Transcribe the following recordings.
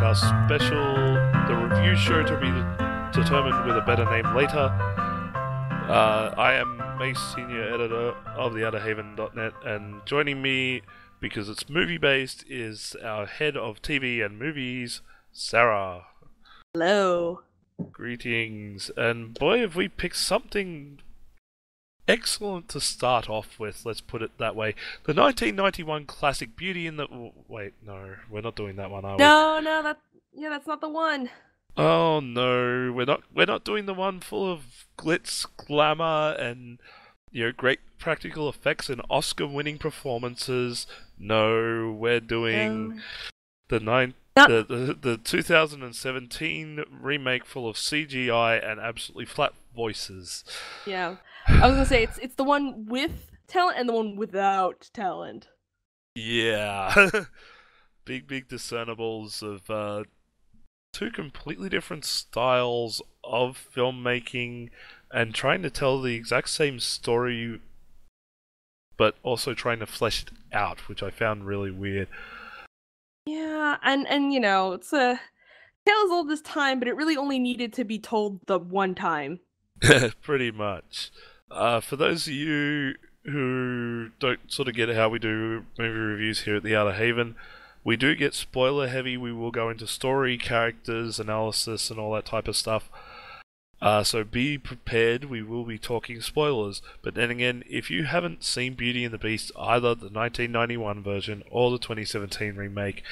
podcast special, the review show to be determined with a better name later. I am Mace, senior editor of the Outerhaven.net, and joining me, because it's movie-based, is our head of TV and movies, Sara. Hello. Greetings, and boy, have we picked something excellent to start off with, let's put it that way. The 1991 classic Beauty in the... Wait, no, we're not doing that one, are we? No, that's not the one. Oh no, we're not doing the one full of glitz, glamour, and great practical effects and Oscar-winning performances. No, we're doing the 2017 remake full of CGI and absolutely flat voices. Yeah. I was gonna say it's the one with talent and the one without talent. Yeah. big discernibles of two completely different styles of filmmaking and trying to tell the exact same story but also trying to flesh it out, which I found really weird. Yeah, and it's a tale as old as time, but it really only needed to be told the one time. Pretty much. For those of you who don't sort of get how we do movie reviews here at the Outer Haven, we do get spoiler heavy. We will go into story, characters, analysis, and all that type of stuff. So be prepared, we will be talking spoilers. But then again, if you haven't seen Beauty and the Beast, either the 1991 version or the 2017 remake,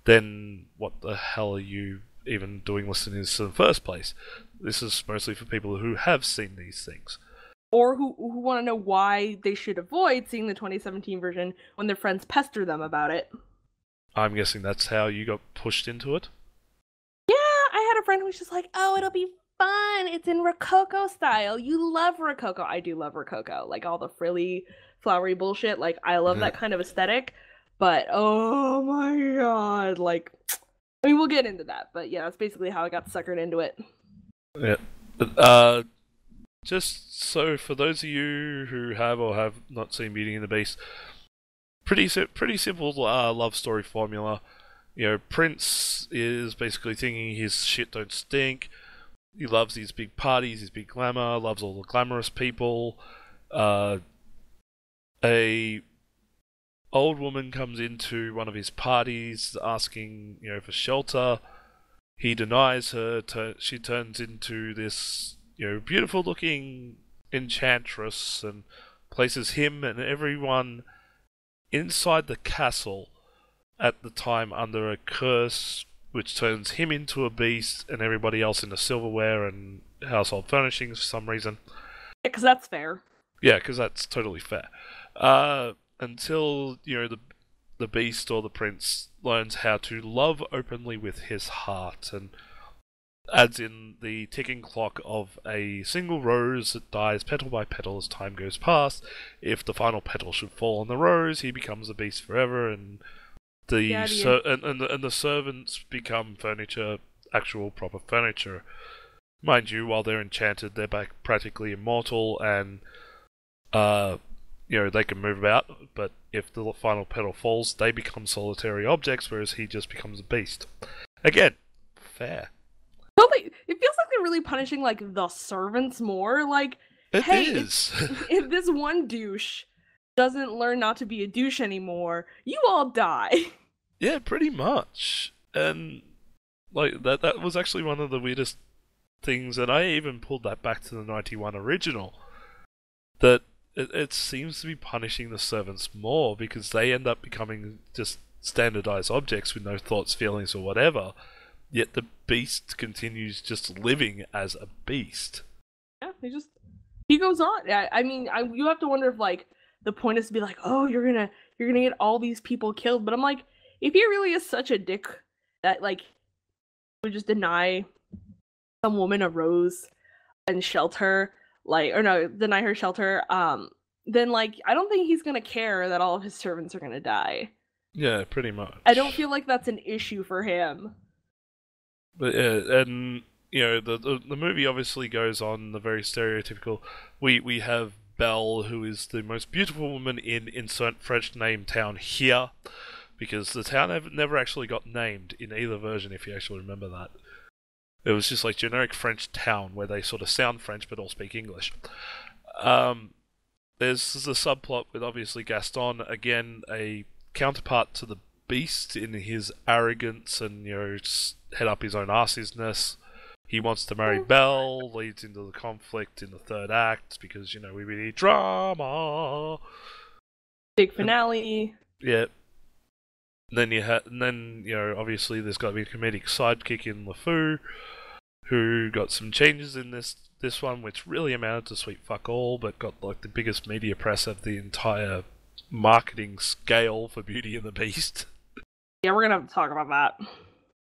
then what the hell are you even doing listening to this in the first place? This is mostly for people who have seen these things. Or who want to know why they should avoid seeing the 2017 version when their friends pester them about it. I'm guessing that's how you got pushed into it? Yeah, I had a friend who was just like, oh, it'll be fun. It's in Rococo style. You love Rococo. I do love Rococo. Like all the frilly, flowery bullshit. Like, I love that kind of aesthetic. But, oh my god. Like, I mean, we'll get into that. But yeah, that's basically how I got suckered into it. Yeah. Just so for those of you who have or have not seen Beauty and the Beast, pretty simple love story formula. Prince is basically thinking his shit don't stink. He loves these big parties, his big glamour, loves all the glamorous people. A old woman comes into one of his parties asking, for shelter. He denies her. She turns into this, beautiful-looking enchantress and places him and everyone inside the castle at the time under a curse, which turns him into a beast and everybody else into silverware and household furnishings for some reason. Yeah, because that's fair. Yeah, because that's totally fair. Until, the beast or the prince learns how to love openly with his heart and adds in the ticking clock of a single rose that dies petal by petal as time goes past. If the final petal should fall on the rose, he becomes a beast forever, and the servants become furniture, actual proper furniture. Mind you, while they're enchanted, they're practically immortal, and they can move about. But if the final petal falls, they become solitary objects, whereas he just becomes a beast. Again, fair. Totally. It feels like they're really punishing like the servants more. Like, it hey, is. if this one douche doesn't learn not to be a douche anymore, you all die. Yeah, pretty much. And like that was actually one of the weirdest things, and I even pulled that back to the 91 original. That it seems to be punishing the servants more because they end up becoming just standardized objects with no thoughts, feelings, or whatever. Yet the beast continues just living as a beast. Yeah, he goes on. I mean, you have to wonder if like the point is to be like, oh, you're gonna get all these people killed. But I'm like, if he really is such a dick that like would just deny some woman a rose and shelter, deny her shelter, then like I don't think he's gonna care that all of his servants are gonna die. Yeah, pretty much. I don't feel like that's an issue for him. But yeah, and the movie obviously goes on the very stereotypical. We have Belle, who is the most beautiful woman in insert French name town here, because the town never actually got named in either version, if you actually remember that. It was just like generic French town where they sort of sound French but all speak English. There's the subplot with obviously Gaston, again, a counterpart to the Beast in his arrogance and, head up his own arsiness. He wants to marry Belle, leads into the conflict in the third act because, we need drama. Big finale. Yeah. And then obviously there's got to be a comedic sidekick in LeFou, who got some changes in this one, which really amounted to sweet fuck all, but got like the biggest media press of the entire marketing scale for Beauty and the Beast. Yeah, we're gonna have to talk about that.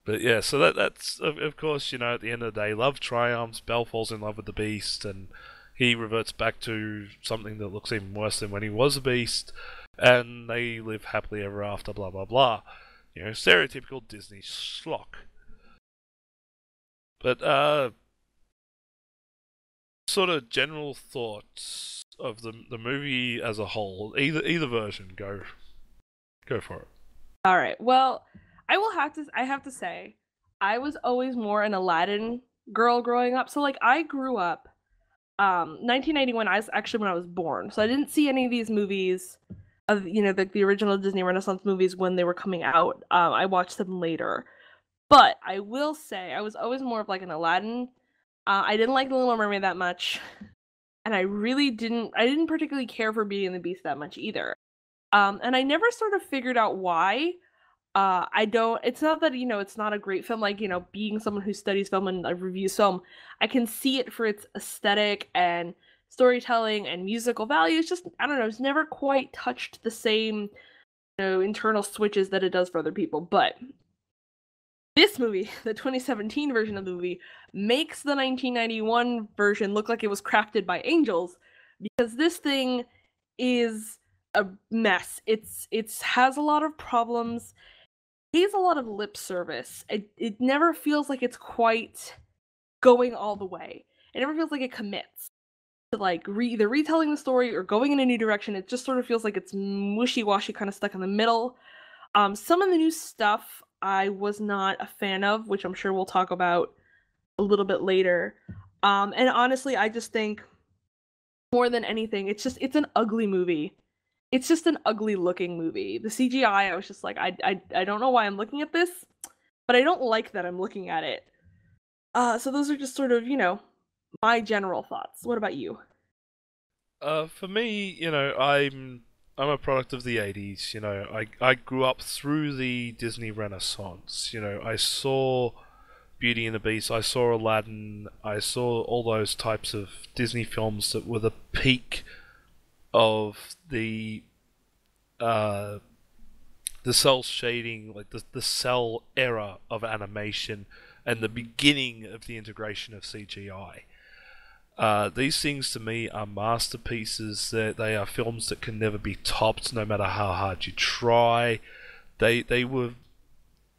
But yeah, so that's of course, at the end of the day, love triumphs. Belle falls in love with the Beast, and he reverts back to something that looks even worse than when he was a Beast, and they live happily ever after. Blah blah blah. Stereotypical Disney schlock. But sort of general thoughts of the movie as a whole. Either version, go for it. All right. Well, I have to say, I was always more an Aladdin girl growing up. So like I grew up 1991 I was actually when I was born. So I didn't see any of these movies of the original Disney Renaissance movies when they were coming out. I watched them later. But I will say I was always more of like an Aladdin. I didn't like The Little Mermaid that much. And I didn't particularly care for Beauty and the Beast that much either. And I never sort of figured out why. It's not that, it's not a great film, like, being someone who studies film and reviews film, I can see it for its aesthetic and storytelling and musical value. It's just, I don't know, it's never quite touched the same, internal switches that it does for other people. But this movie, the 2017 version of the movie, makes the 1991 version look like it was crafted by angels, because this thing is a mess. It has a lot of problems. It has a lot of lip service. It never feels like it's quite going all the way. It never feels like it commits to like either retelling the story or going in a new direction. It just sort of feels like it's wishy-washy, kind of stuck in the middle. Some of the new stuff I was not a fan of, which I'm sure we'll talk about a little bit later. And honestly, I just think more than anything, it's an ugly movie. It's just an ugly looking movie. The CGI, I was just like, I don't know why I'm looking at this, but I don't like that I'm looking at it. So those are just sort of, my general thoughts. What about you? For me, I'm a product of the 80s. I grew up through the Disney Renaissance. I saw Beauty and the Beast, I saw Aladdin, I saw all those types of Disney films that were the peak of the cell shading, like the cell era of animation, and the beginning of the integration of CGI. These things to me are masterpieces. They are films that can never be topped, no matter how hard you try. They were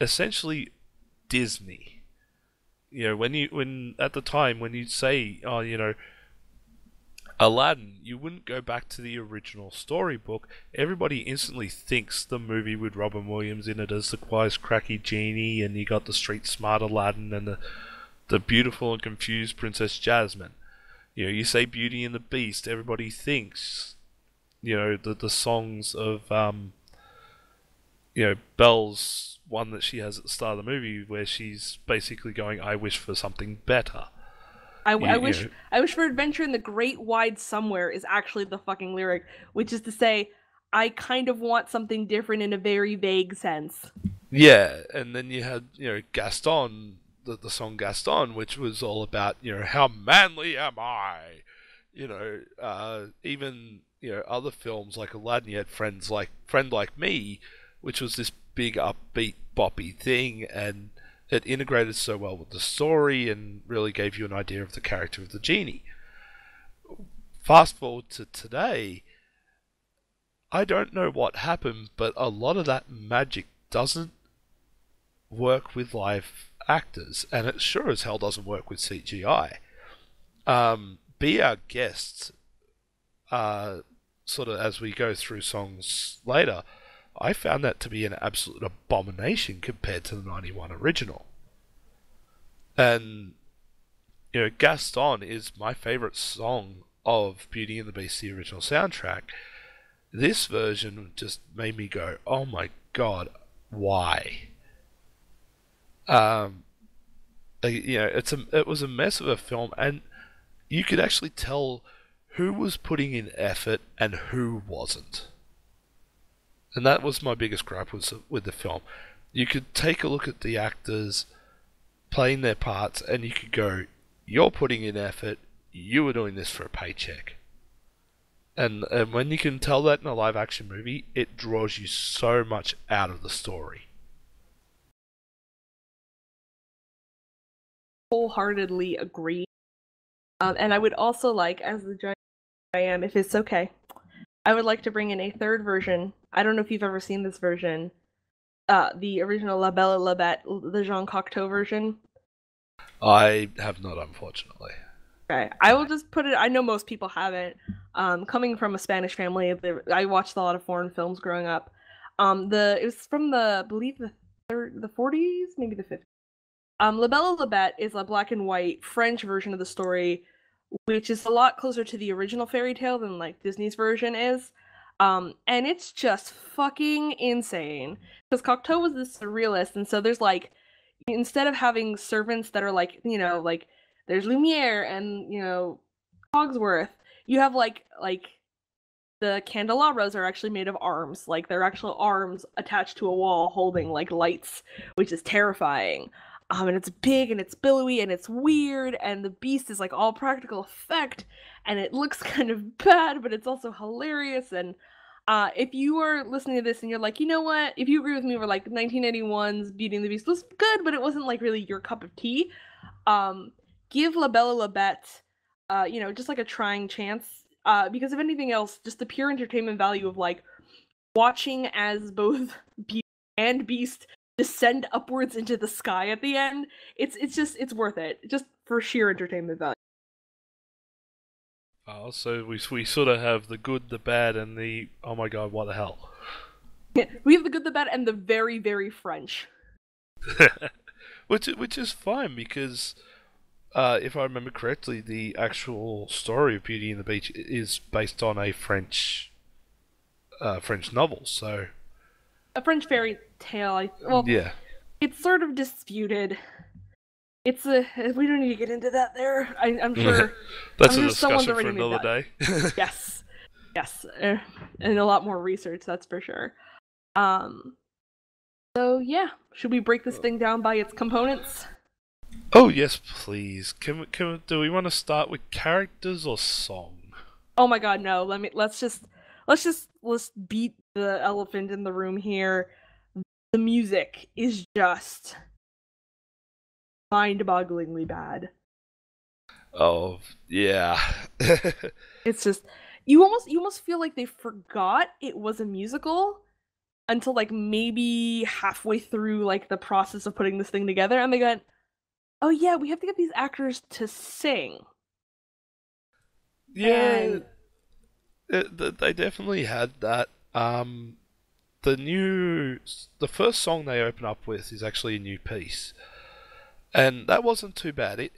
essentially Disney. When at the time when you'd say, Aladdin, you wouldn't go back to the original storybook. Everybody instantly thinks the movie with Robin Williams in it as the wisecracky genie, and you got the street smart Aladdin and the beautiful and confused Princess Jasmine. You say Beauty and the Beast, everybody thinks, the songs of, Belle's one that she has at the start of the movie, where she's basically going, "I wish for something better." I wish for adventure in the great wide somewhere is actually the fucking lyric, which is to say, I kind of want something different in a very vague sense. Yeah, and then you had, Gaston, the song Gaston, which was all about, how manly am I? Even, other films like Aladdin, you had Friend Like Me, which was this big upbeat boppy thing, and it integrated so well with the story and really gave you an idea of the character of the genie. Fast forward to today, I don't know what happened, but a lot of that magic doesn't work with live actors, and it sure as hell doesn't work with CGI. Be our guests, sort of as we go through songs later, I found that to be an absolute abomination compared to the 91 original. And, Gaston is my favourite song of Beauty and the Beast, the original soundtrack. This version just made me go, oh my god, why? It was a mess of a film, and you could actually tell who was putting in effort and who wasn't. And that was my biggest gripe with the film. You could take a look at the actors playing their parts, and you could go, you're putting in effort, you were doing this for a paycheck. And when you can tell that in a live action movie, it draws you so much out of the story. Wholeheartedly agree. And I would also like, as the judge I am, if it's okay, I would like to bring in a third version. I don't know if you've ever seen this version. The original La Belle et la Bête, the Jean Cocteau version. I have not, unfortunately. Okay, I will just put it. I know most people haven't. Coming from a Spanish family, I watched a lot of foreign films growing up. It was from I believe the 40s, maybe the 50s. La Belle et la Bête is a black and white French version of the story, which is a lot closer to the original fairy tale than like Disney's version is. And it's just fucking insane because Cocteau was this surrealist, and so there's like, instead of having servants that are like, like there's Lumiere and Cogsworth, you have like the candelabras are actually made of arms, like they're actual arms attached to a wall holding like lights, which is terrifying. And it's big and it's billowy and it's weird, and the beast is like all practical effect, and it looks kind of bad, but it's also hilarious. And if you are listening to this and you're like, you know what, if you agree with me, we're like 1981's Beauty and the Beast was good, but it wasn't like really your cup of tea, give La Belle et la Bête, just like a trying chance, because if anything else, just the pure entertainment value of like watching as both Beauty and Beast descend upwards into the sky at the end, it's worth it, just for sheer entertainment value. Oh, so we sort of have the good, the bad, and the oh my god, what the hell? Yeah, we have the good, the bad, and the very, very French. which is fine because if I remember correctly, the actual story of Beauty and the Beast is based on a French novel, so a French fairy tale. Yeah, it's sort of disputed. We don't need to get into that there. I'm sure that's I'm a sure discussion for another day. Yes, and a lot more research, that's for sure. So yeah, should we break this thing down by its components? Oh yes, please. Do we want to start with characters or song? Oh my god, no. Let's beat the elephant in the room here. The music is just mind-bogglingly bad. Oh yeah. It's just you almost feel like they forgot it was a musical until like maybe halfway through like the process of putting this thing together, and they got, oh yeah, we have to get these actors to sing. Yeah, they definitely had that. The first song they open up with is actually a new piece, and that wasn't too bad.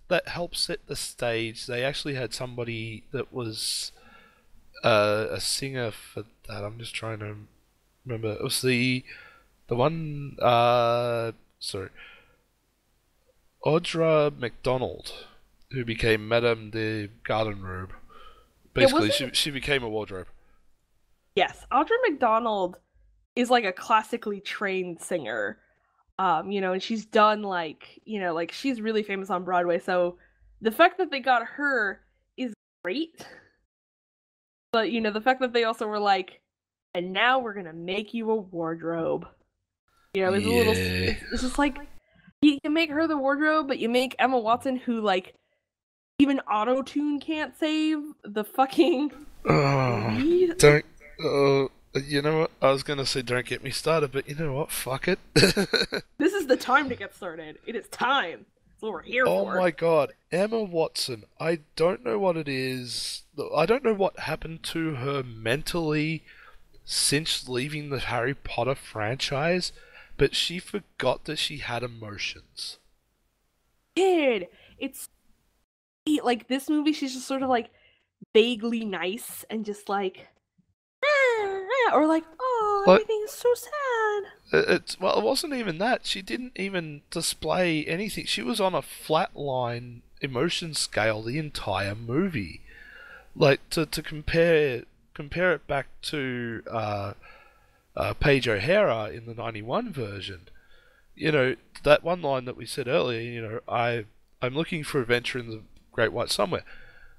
That helps set the stage. They actually had somebody that was a singer for that. I'm just trying to remember. It was the one. Sorry, Audra MacDonald, who became Madame de Garden-Robe. Basically, she became a wardrobe. Yes, Audra MacDonald is like a classically trained singer. And she's done like she's really famous on Broadway. So the fact that they got her is great. But the fact that they also were like, and now we're gonna make you a wardrobe. It's a little. It's just like you can make her the wardrobe, but you make Emma Watson, who like even auto-tune can't save the fucking. Don't. You know what? I was gonna say don't get me started, but you know what? Fuck it. This is the time to get started. It is time. That's what we're here for. Oh my god, Emma Watson. I don't know what it is. I don't know what happened to her mentally, since leaving the Harry Potter franchise, but she forgot that she had emotions. Kid, it's like this movie. She's just sort of like vaguely nice and just like, or like, oh, Like, everything is so sad. well, it wasn't even that. She didn't even display anything. She was on a flatline emotion scale the entire movie. Like to compare it back to Paige O'Hara in the '91 version. You know that one line that we said earlier. I'm looking for adventure in the Great White Somewhere.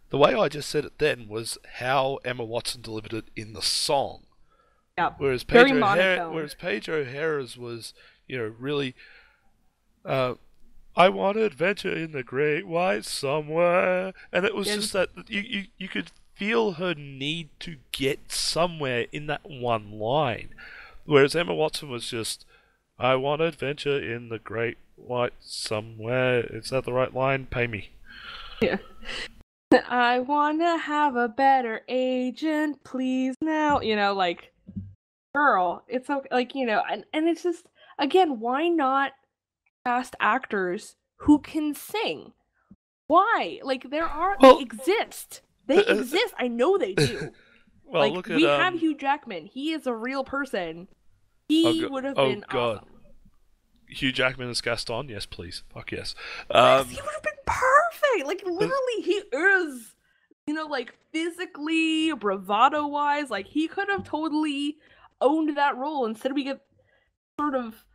The way I just said it then was how Emma Watson delivered it in the song. Yeah, Whereas very monotone. Paige O'Hara's was, really, I want adventure in the Great White Somewhere, and it was Yeah, just that you could feel her need to get somewhere in that one line. Whereas Emma Watson was just, I want adventure in the Great White Somewhere. Is that the right line? Pay me. yeah. I wanna have a better agent, please now. Like, girl, it's okay. Like, and it's just, again, why not cast actors who can sing? Why? Like, they Well, exist. They exist. I know they do. well, Like, look at we have Hugh Jackman. He is a real person. He would have been God. awesome. Hugh Jackman as Gaston? Yes, please. Fuck yes. Yes, he would have been perfect. Like, literally, he is. Like, physically, bravado-wise, like, he could have totally owned that role. Instead, we get sort of,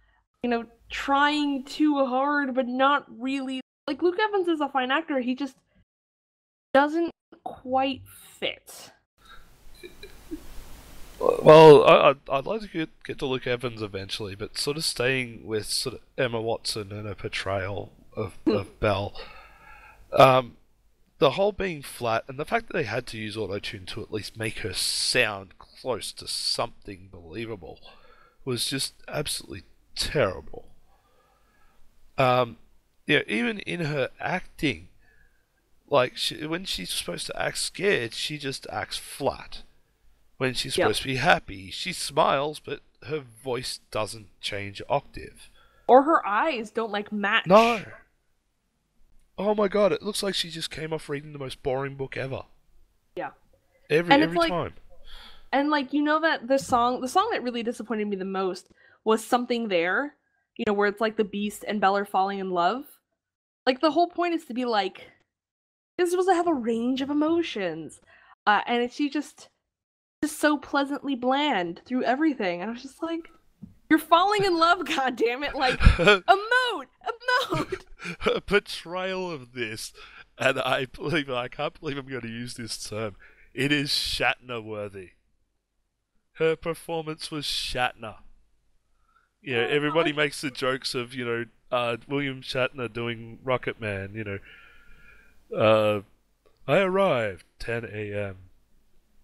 trying too hard, but not really. Like, Luke Evans is a fine actor. He just doesn't quite fit. Well, I'd like to get to Luke Evans eventually, but sort of staying with sort of Emma Watson and her portrayal of Belle. The whole being flat, and the fact that they had to use autotune to at least make her sound close to something believable, was just absolutely terrible. Even in her acting, like when she's supposed to act scared, she just acts flat. When she's supposed to be happy, she smiles, but her voice doesn't change octave. Or her eyes don't, like, match. No. Oh my god, it looks like she just came off reading the most boring book ever. Yeah. Every time. And, like, that the song that really disappointed me the most was Something There, where it's like the Beast and Belle are falling in love. Like, the whole point is to be like, it's supposed to have a range of emotions. And she just so pleasantly bland through everything. And I was just like, you're falling in love, goddammit. Like, emote. Her portrayal of this, and I can't believe I'm going to use this term. It is Shatner worthy. Her performance was Shatner. Yeah, everybody makes the jokes of William Shatner doing Rocket Man. I arrived 10 a.m.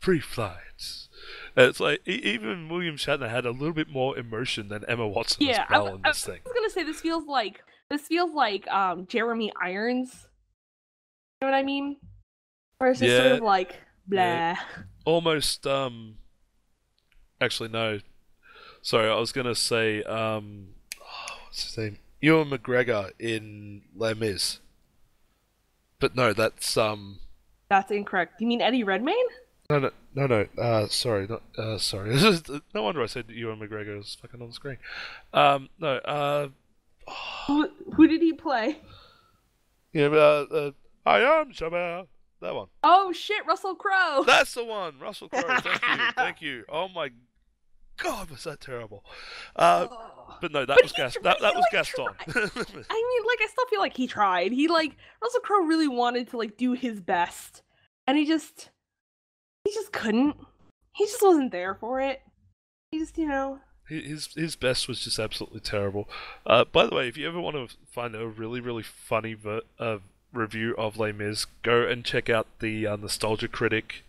Free flights. And it's like even William Shatner had a little bit more emotion than Emma Watson as Belle in this thing. I was gonna say this feels like Jeremy Irons. You know what I mean? Or it's just sort of like blah. Yeah. Almost actually no. Sorry, I was gonna say what's his name? Ewan McGregor in Les Mis. But no, that's incorrect. You mean Eddie Redmayne? No. Sorry, sorry. No wonder I said Ewan McGregor was fucking on the screen. No. Who did he play? Yeah, I am Shabba. That one. Oh shit, Russell Crowe. That's the one, Russell Crowe. Thank you. Oh my god, was that terrible? But no, that was Gaston. That was Gaston. I mean, like, I still feel like he tried. Russell Crowe really wanted to, like, do his best, and he just couldn't. He just wasn't there for it. He just, His best was just absolutely terrible. By the way, if you ever want to find a really, really funny review of Les Mis, go and check out the Nostalgia Critic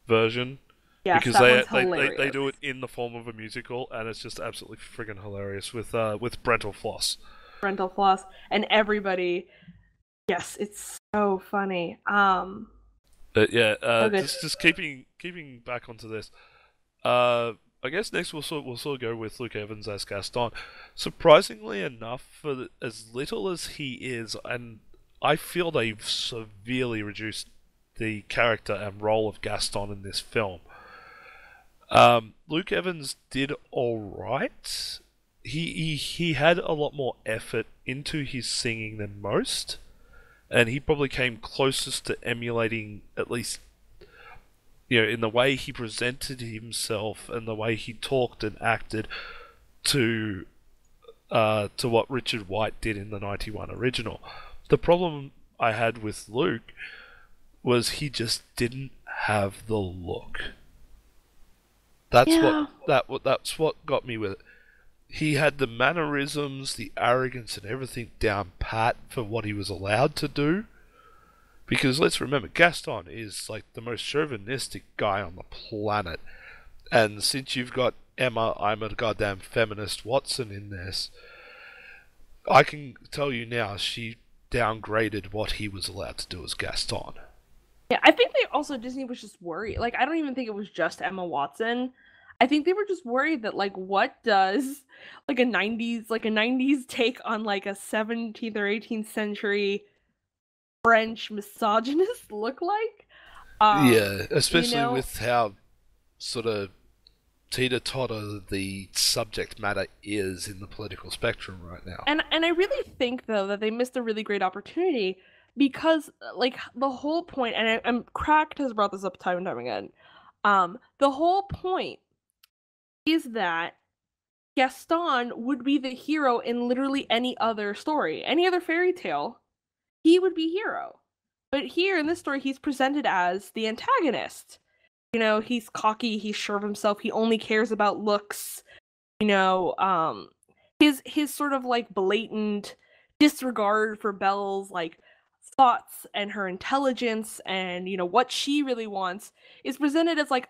version. Yes, because they do it in the form of a musical, and it's just absolutely friggin' hilarious with Brental Floss. Brental Floss and everybody. Yes, it's so funny. But yeah, just keeping back onto this. I guess next we'll sort of go with Luke Evans as Gaston. Surprisingly enough, as little as he is, and I feel they've severely reduced the character and role of Gaston in this film. Luke Evans did all right. He had a lot more effort into his singing than most, and he probably came closest to emulating, at least, in the way he presented himself and the way he talked and acted, to what Richard White did in the '91 original. The problem I had with Luke was he just didn't have the look. Yeah. That's what got me with it. He had the mannerisms, the arrogance, and everything down pat for what he was allowed to do. Because let's remember, Gaston is like the most chauvinistic guy on the planet. And since you've got Emma, I'm a goddamn feminist Watson in this, I can tell you now she downgraded what he was allowed to do as Gaston. Yeah, I think they also Disney was just worried. Like, I don't even think it was just Emma Watson. I think they were just worried that like what does like a 90s take on like a 17th or 18th century French misogynist look like? Yeah, You especially know, with how sort of teeter-totter the subject matter is in the political spectrum right now. and I really think though that they missed a really great opportunity because like the whole point, and I'm Cracked has brought this up time and time again. The whole point is that Gaston would be the hero in literally any other story, any other fairy tale. He would be hero. But here in this story, he's presented as the antagonist. He's cocky, he's sure of himself, he only cares about looks. You know, his sort of like blatant disregard for Belle's like thoughts and her intelligence and what she really wants is presented as like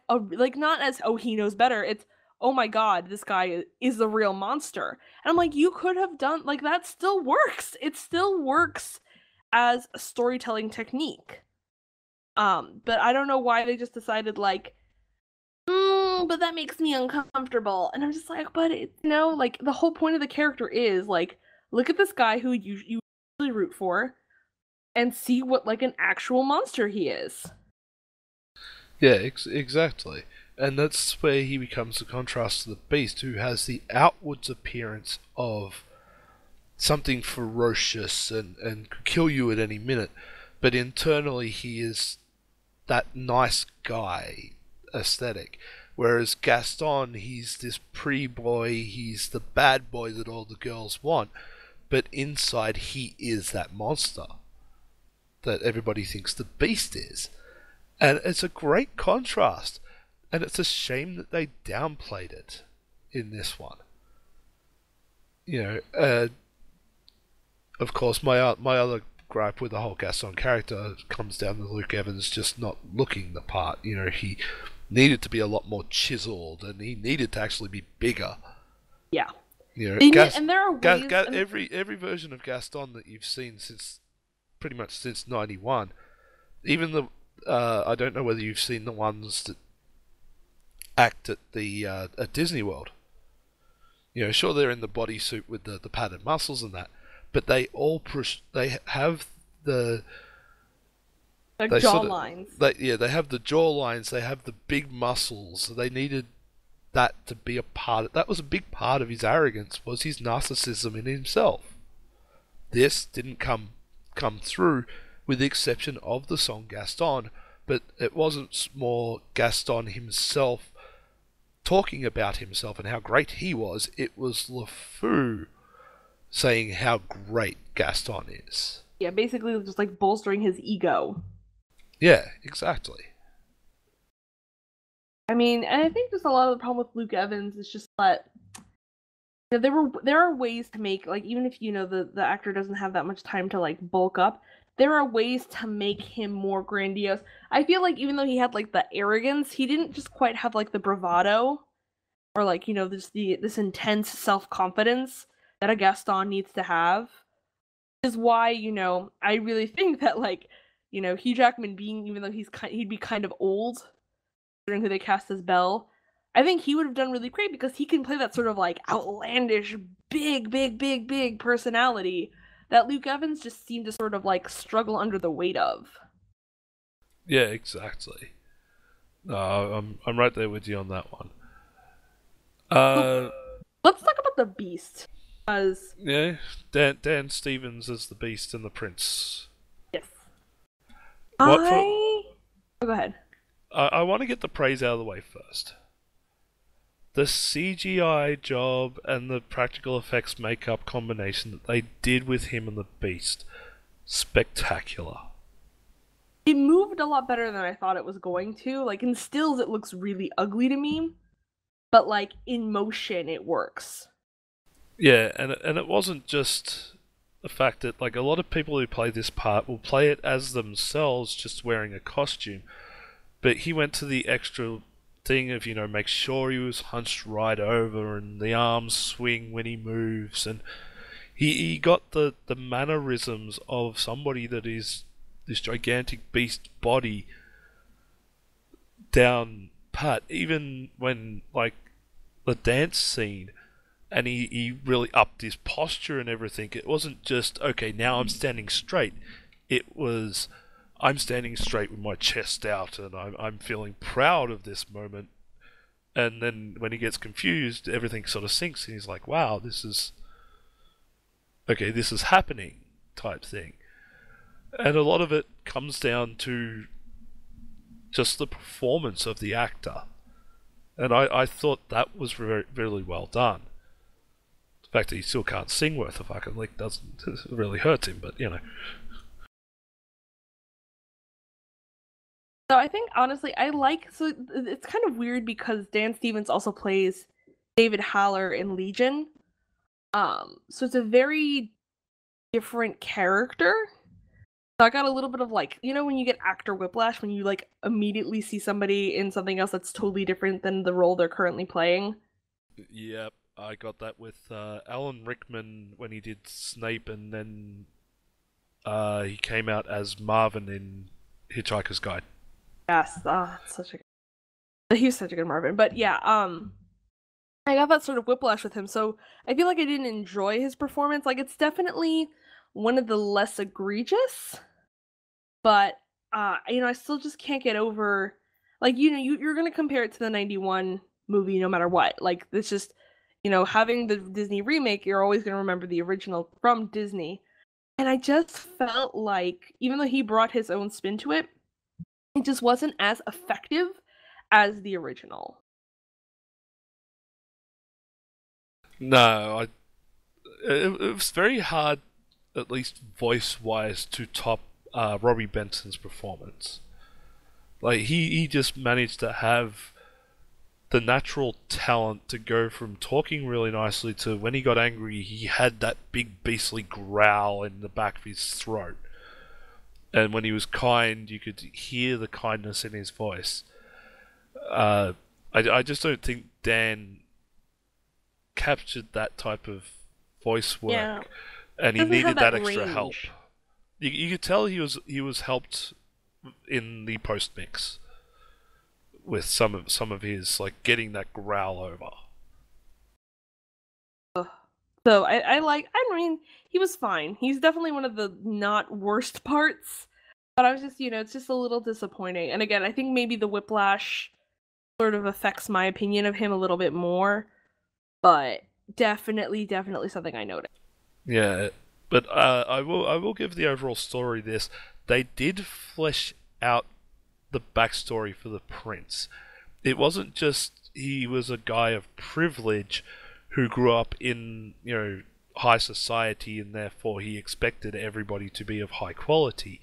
not as, oh, he knows better. It's, oh my god, this guy is the real monster. And I'm like, you could have done like that. Still works. It still works as a storytelling technique. But I don't know why they just decided like, but that makes me uncomfortable. And I'm just like, but like the whole point of the character is like, look at this guy who you really root for and see what like an actual monster he is. Yeah, exactly. And that's where he becomes the contrast to the beast, who has the outwards appearance of something ferocious and could kill you at any minute, but internally he is that nice guy aesthetic. Whereas Gaston, he's this pretty boy, he's the bad boy that all the girls want, but inside he is that monster that everybody thinks the beast is. And it's a great contrast, and it's a shame that they downplayed it in this one. Of course, my other gripe with the whole Gaston character comes down to Luke Evans just not looking the part. He needed to be a lot more chiseled, and he needed to actually be bigger. Yeah. And there are ways. Every version of Gaston that you've seen since pretty much since '91, even the I don't know whether you've seen the ones that act at the at Disney World. Sure, they're in the bodysuit with the padded muscles and that, but they all they have the jaw lines. They have the jaw lines. They have the big muscles. They needed that to be a part. That was a big part of his arrogance, was his narcissism in himself. This didn't come through, with the exception of the song Gaston. But it wasn't more Gaston himself talking about himself and how great he was. It was LeFou saying how great Gaston is. Yeah, basically just like bolstering his ego. Yeah, exactly. I mean, and I think just a lot of the problem with Luke Evans is just that there are ways to make, like, even if the actor doesn't have that much time to like bulk up, there are ways to make him more grandiose. I feel like even though he had like the arrogance, he didn't just quite have like the bravado or like this intense self-confidence that a Gaston needs to have. Is why I really think that like Hugh Jackman, being, even though he'd be kind of old considering who they cast as Belle, I think he would have done really great because he can play that sort of like outlandish, big personality that Luke Evans just seemed to sort of like struggle under the weight of. Yeah, exactly. No, I'm right there with you on that one. So, let's talk about the Beast. Because Yeah, Dan Stevens as the Beast and the Prince. yes, What for? oh, go ahead. I want to get the praise out of the way first. The CGI job and the practical effects makeup combination that they did with him and the Beast, spectacular. It moved a lot better than I thought it was going to. Like in stills, it looks really ugly to me, but like in motion, it works. Yeah, and it wasn't just the fact that like a lot of people who play this part will play it as themselves, just wearing a costume. But he went to the extra thing of make sure he was hunched right over and the arms swing when he moves, and he got the mannerisms of somebody that is this gigantic beast body down pat. Even when like the dance scene, and he really upped his posture and everything. It wasn't just, okay, now I'm standing straight. It was, I'm standing straight with my chest out and I'm feeling proud of this moment. And then when he gets confused, everything sort of sinks and he's like, wow, this is happening type thing. And a lot of it comes down to just the performance of the actor. And I thought that was really well done. The fact that he still can't sing worth a fucking lick doesn't really hurt him, but So I think honestly, so it's kind of weird because Dan Stevens also plays David Haller in Legion. So it's a very different character. So I got a little bit of like, when you get actor whiplash, when you like immediately see somebody in something else that's totally different than the role they're currently playing. Yep, I got that with Alan Rickman when he did Snape, and then he came out as Marvin in Hitchhiker's Guide. Yes, he's such a good Marvin. But yeah, I got that sort of whiplash with him, so I feel like I didn't enjoy his performance. Like it's definitely one of the less egregious, but I still just can't get over like you're gonna compare it to the 91 movie no matter what. Like it's just having the Disney remake, you're always gonna remember the original from Disney. And I just felt like even though he brought his own spin to it, it just wasn't as effective as the original. No, it was very hard, at least voice-wise, to top Robbie Benson's performance. Like he just managed to have the natural talent to go from talking really nicely to when he got angry, he had that big beastly growl in the back of his throat. And when he was kind, you could hear the kindness in his voice. I just don't think Dan captured that type of voice work, Yeah. and he Doesn't have needed that that extra range. help. You could tell he was helped in the post mix with some of his like getting that growl over. So I mean, he was fine. He's definitely one of the not worst parts. But I was just, it's just a little disappointing. And again, I think maybe the whiplash sort of affects my opinion of him a little bit more. But definitely something I noticed. Yeah, but I will give the overall story this. They did flesh out the backstory for the prince. It wasn't just he was a guy of privilege who grew up in high society and therefore he expected everybody to be of high quality.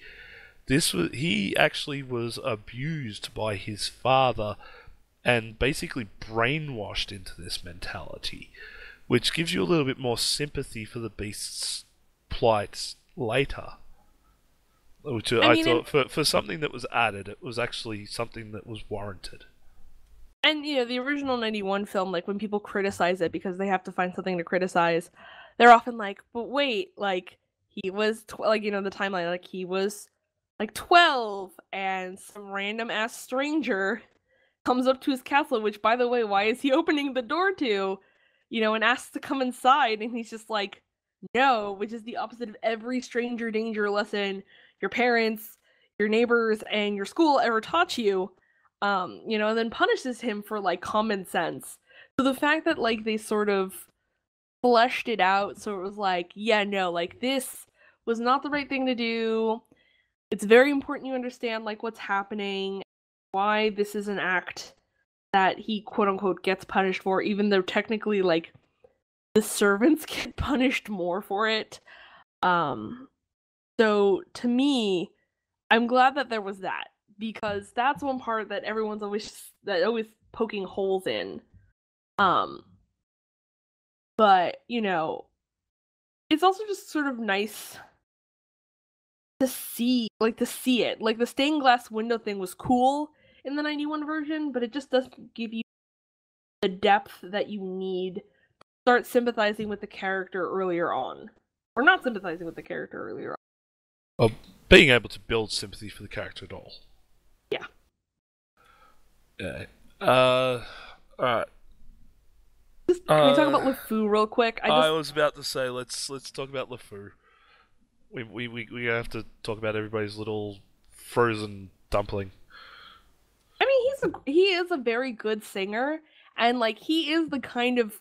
He actually was abused by his father and basically brainwashed into this mentality, which gives you a little bit more sympathy for the beast's plight later. Which I thought for something that was added, it was actually something that was warranted. And the original 91 film, like when people criticize it because they have to find something to criticize, they're often like, but wait, like he was like the timeline, like he was like 12 and some random ass stranger comes up to his castle, which, by the way, why is he opening the door to? And asks to come inside, and he's just like, no, which is the opposite of every stranger danger lesson your parents, your neighbors, and your school ever taught you. And then punishes him for like common sense. So the fact that like they sort of fleshed it out, so it was like, yeah, no, like this was not the right thing to do. It's very important you understand like what's happening, why this is an act that he quote unquote gets punished for, even though technically like the servants get punished more for it. So to me, I'm glad that there was that, because that's one part that everyone's always poking holes in. Um, but it's also just sort of nice to see it. Like the stained glass window thing was cool in the 91 version, but it just doesn't give you the depth that you need to start sympathizing with the character earlier on. Or not sympathizing with the character earlier on. Well, being able to build sympathy for the character at all. Yeah. Yeah. Alright. Can we talk about LeFou real quick? I was about to say, let's talk about LeFou. We have to talk about everybody's little frozen dumpling. I mean, he is a very good singer, and like he is the kind of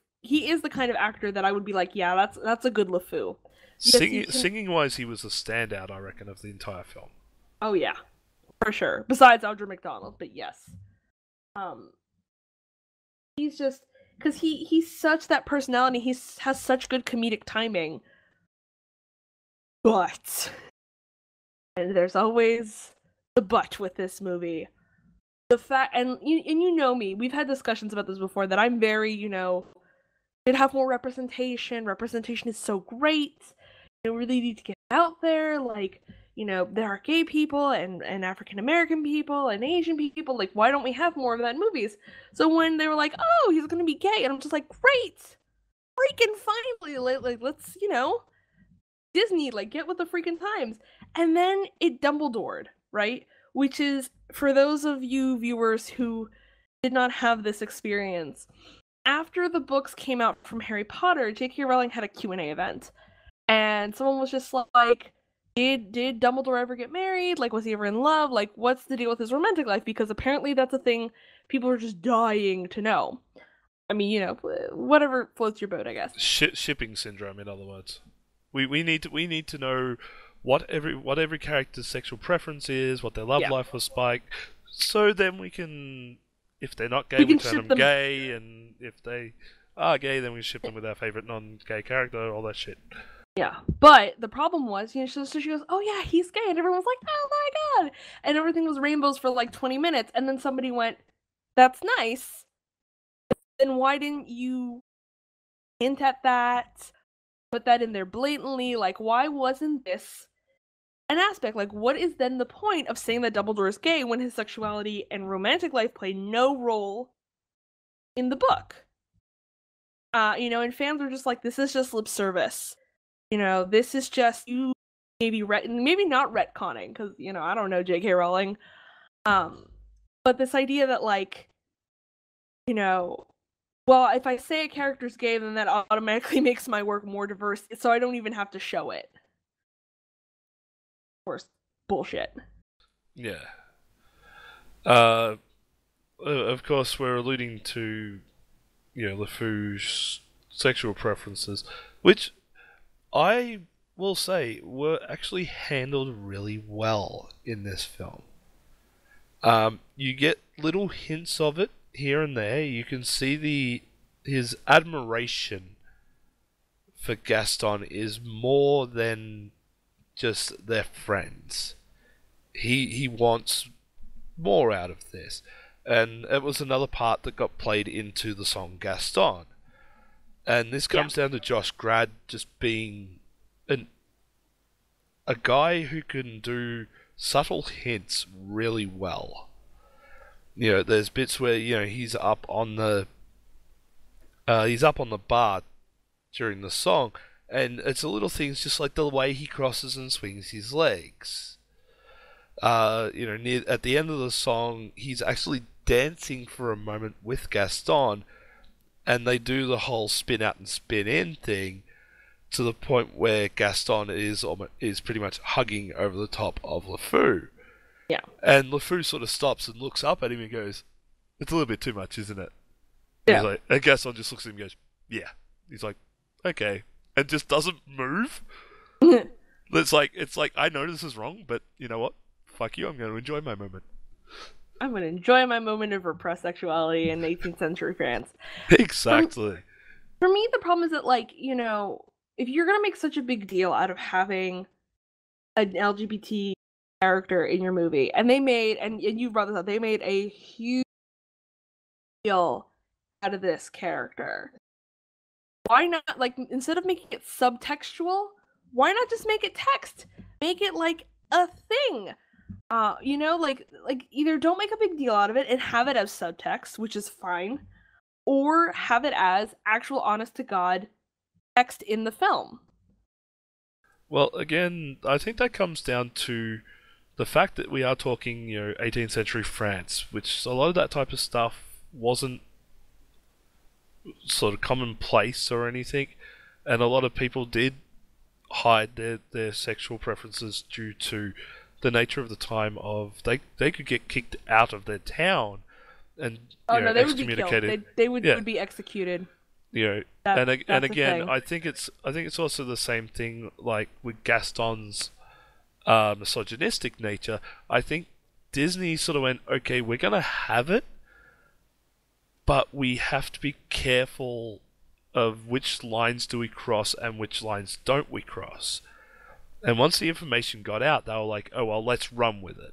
actor that I would be like, yeah, that's a good LeFou. Singing wise, he was a standout, I reckon, of the entire film. Oh yeah, for sure. Besides Audra McDonald, but yes, he's just because he's such that personality. He has such good comedic timing, but and there's always the but with this movie. The fact, and you know me, we've had discussions about this before, that I'm very, should have more representation. Representation is so great. You really need to get out there. Like, there are gay people and African American people and Asian people. Like, why don't we have more of that in movies? So when they were like, oh, he's gonna be gay, and I'm just like, great, freaking finally, like let's, Disney, like, get with the freaking times. And then it Dumbledored, right? Which is, for those of you viewers who did not have this experience, after the books came out from Harry Potter, J.K. Rowling had a Q&A event. And someone was just like, did Dumbledore ever get married? Like, was he ever in love? Like, what's the deal with his romantic life? Because apparently that's a thing people are just dying to know. I mean, whatever floats your boat, I guess. Shipping syndrome, in other words. We need to know what every character's sexual preference is, what their love life was like, so then we can, if they're not gay, we turn them gay, and if they are gay, then we ship them with our favorite non-gay character, all that shit. Yeah, but the problem was, so she goes, oh yeah, he's gay, and everyone was like, oh my god, and everything was rainbows for like 20 minutes, and then somebody went, that's nice, then why didn't you hint at that, put that in there blatantly? Like, why wasn't this an aspect? Like, what is then the point of saying that Dumbledore is gay when his sexuality and romantic life play no role in the book? And fans were just like, this is just lip service. This is just you maybe not retconning, because, I don't know J.K. Rowling. But this idea that, like, well, if I say a character's gay, then that automatically makes my work more diverse, so I don't even have to show it. Of course, bullshit. Yeah. Of course, we're alluding to, LeFou's sexual preferences, which I will say were actually handled really well in this film. You get little hints of it here and there. You can see his admiration for Gaston is more than just their friends. He wants more out of this, and it was another part that got played into the song Gaston. And this comes down to Josh Grad just being a guy who can do subtle hints really well. There's bits where he's up on the bar during the song, and it's a little things just like the way he crosses and swings his legs. Near at the end of the song, he's actually dancing for a moment with Gaston, and they do the whole spin out and spin in thing to the point where Gaston is pretty much hugging over the top of LeFou. Yeah. And LeFou sort of stops and looks up at him and goes, "It's a little bit too much, isn't it?" Yeah. And Gaston just looks at him and goes, "Yeah." He's like, "Okay," and just doesn't move. It's like I know this is wrong, but you know what? Fuck you. I'm going to enjoy my moment. I'm gonna enjoy my moment of repressed sexuality in 18th century France. Exactly. For me, the problem is that, like, if you're gonna make such a big deal out of having an LGBT character in your movie, and you brought this up, they made a huge deal out of this character. Why not, like, instead of making it subtextual, why not just make it text? Make it like a thing. Like either don't make a big deal out of it and have it as subtext, which is fine, or have it as actual honest to God text in the film. Well, again, I think that comes down to the fact that we are talking, 18th century France, which a lot of that type of stuff wasn't sort of commonplace or anything, and a lot of people did hide their sexual preferences due to the nature of the time of they could get kicked out of their town and they would be killed. They would be executed. And again, I think it's also the same thing like with Gaston's misogynistic nature. I think Disney sort of went, okay, we're gonna have it, but we have to be careful of which lines do we cross and which lines don't we cross. And once the information got out, they were like, "Oh well, let's run with it."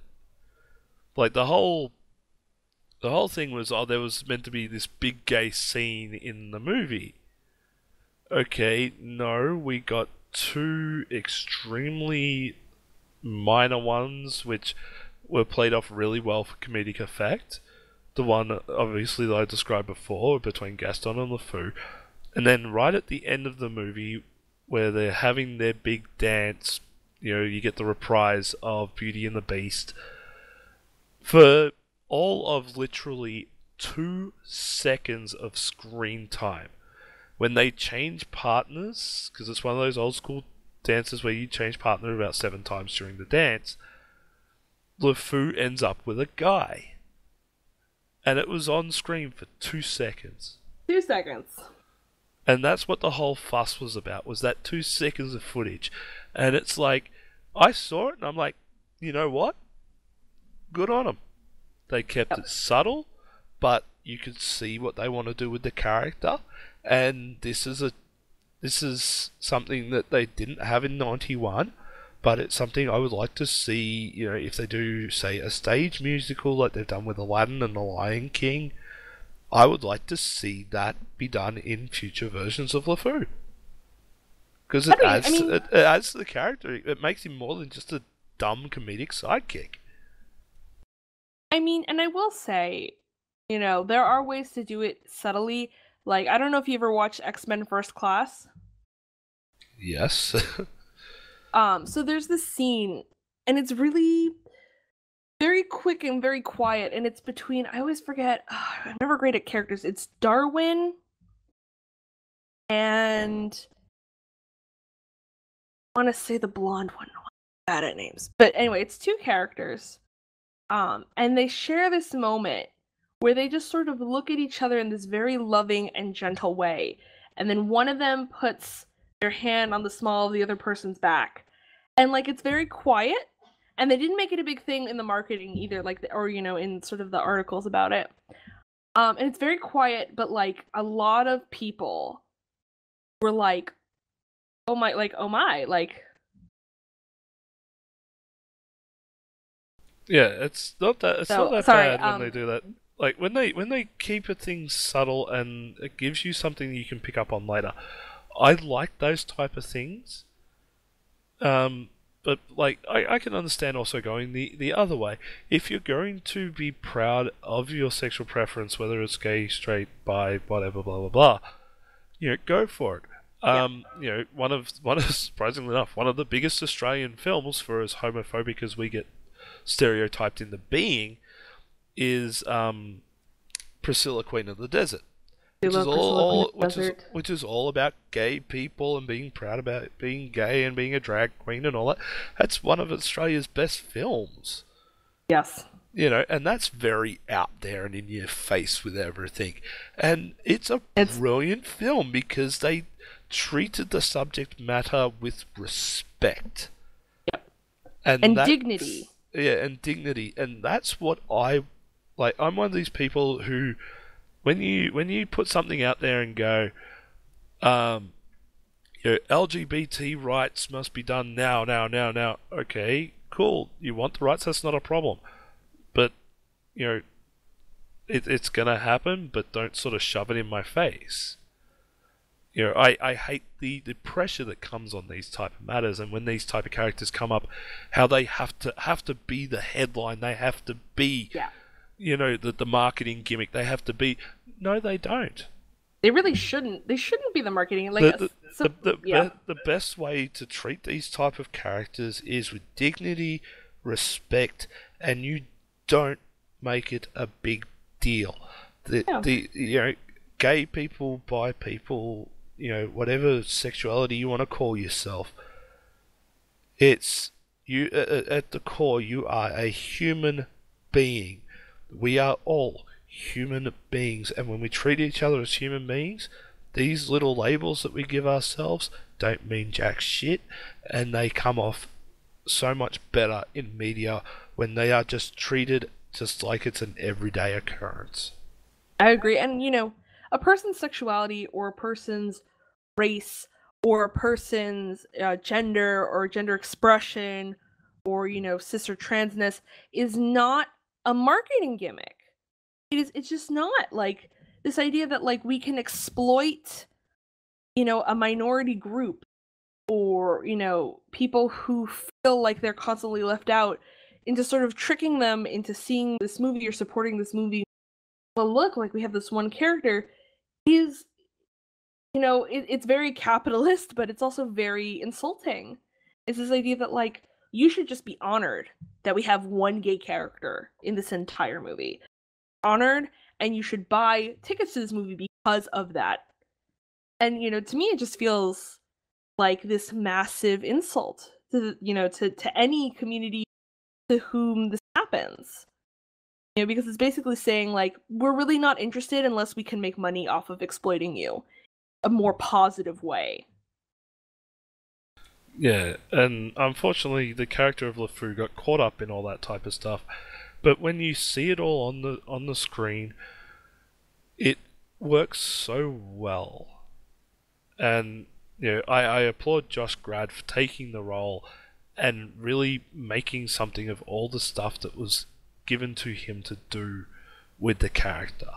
Like the whole thing was, there was meant to be this big gay scene in the movie. Okay, no, we got two extremely minor ones, which were played off really well for comedic effect. The one, obviously, that I described before, between Gaston and LeFou. And then right at the end of the movie, where they're having their big dance, you get the reprise of Beauty and the Beast. For all of literally 2 seconds of screen time, when they change partners, because it's one of those old school dances where you change partner about 7 times during the dance, LeFou ends up with a guy. And it was on screen for 2 seconds. 2 seconds. And that's what the whole fuss was about, was that 2 seconds of footage. And it's like, I saw it and I'm like, you know what? Good on them. They kept it subtle, but you could see what they want to do with the character. And this is something that they didn't have in 91, but it's something I would like to see, if they do, say, a stage musical like they've done with Aladdin and The Lion King. I would like to see that be done in future versions of LeFou. Because it adds to the character. It makes him more than just a dumb comedic sidekick. I mean, and I will say, there are ways to do it subtly. Like, I don't know if you ever watched X-Men First Class. Yes. So there's this scene, and it's really very quick and very quiet, and it's between, I always forget, I'm never great at characters. It's Darwin and I want to say the blonde one. I'm bad at names. But anyway, it's 2 characters. And they share this moment where they just sort of look at each other in this very loving and gentle way. And then one of them puts their hand on the small of the other person's back. And like, it's very quiet. And they didn't make it a big thing in the marketing either, in sort of the articles about it. And it's very quiet, but like a lot of people were like, oh my, like. Yeah, it's not that bad when they do that. Like when they keep a thing subtle and it gives you something you can pick up on later. I like those type of things. But like I can understand also going the other way. If you're going to be proud of your sexual preference, whether it's gay, straight, bi, whatever, blah blah blah, go for it. One of surprisingly enough, one of the biggest Australian films for as homophobic as we get stereotyped into being is Priscilla, Queen of the Desert, They which is love Priscilla Queen of the which is Desert. which is all about gay people and being proud about being gay and being a drag queen and all that. That's one of Australia's best films. Yes. You know, and that's very out there and in your face with everything. And it's a It's brilliant film because they treated the subject matter with respect. and That, dignity. yeah, and dignity. And that's what I like. I'm one of these people who, when you put something out there and go, LGBT rights must be done now, now, now, now. Okay, cool. You want the rights? That's not a problem. But you know, it's gonna happen. But don't sort of shove it in my face. You know, I hate the pressure that comes on these type of matters, and when these type of characters come up, how they have to be the headline. They have to be, Yeah. you know, the marketing gimmick. They have to be. No, they don't. They really shouldn't. They shouldn't be the marketing. Like, yeah. The best way to treat these type of characters is with dignity, respect, and you don't make it a big deal. Yeah. The you know, gay people, bi people, you know, whatever sexuality you want to call yourself, it's you at the core. You are a human being. We are all human beings, and when we treat each other as human beings, these little labels that we give ourselves don't mean jack shit, and they come off so much better in media when they are just treated just like it's an everyday occurrence. I agree. And, you know, a person's sexuality or a person's race or a person's gender or gender expression or, you know, cis or transness is not a marketing gimmick. It's just not. Like, this idea that, like, we can exploit, you know, a minority group or, you know, people who feel like they're constantly left out into sort of tricking them into seeing this movie or supporting this movie. Well, look, like, we have this one character. He's, you know, it's very capitalist, but it's also very insulting. It's this idea that, like, you should just be honored that we have one gay character in this entire movie. Honored, and you should buy tickets to this movie because of that. And, you know, to me, it just feels like this massive insult to, you know, to any community to whom this happens. You know, because it's basically saying, like, we're really not interested unless we can make money off of exploiting you a more positive way. Yeah, and unfortunately, the character of LeFou got caught up in all that type of stuff. But when you see it all on the screen, it works so well. And you know, I applaud Josh Grad for taking the role and really making something of all the stuff that was given to him to do with the character.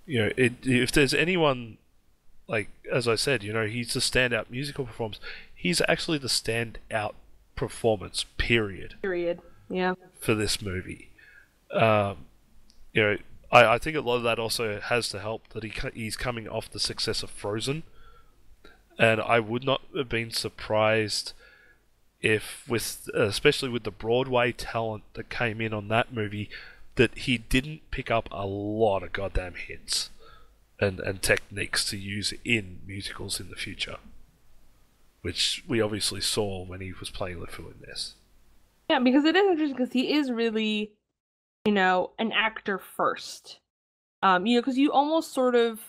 You know, if there's anyone, like as I said, you know, he's the standout musical performance. He's actually the standout performance. Period. Period. Yeah. For this movie, you know, I think a lot of that also has to help that he's coming off the success of Frozen, and I would not have been surprised if, with especially with the Broadway talent that came in on that movie, that he didn't pick up a lot of goddamn hits and techniques to use in musicals in the future, which we obviously saw when he was playing LeFou in this. Yeah, because it is interesting because he is really, you know, an actor first. You know, because you almost sort of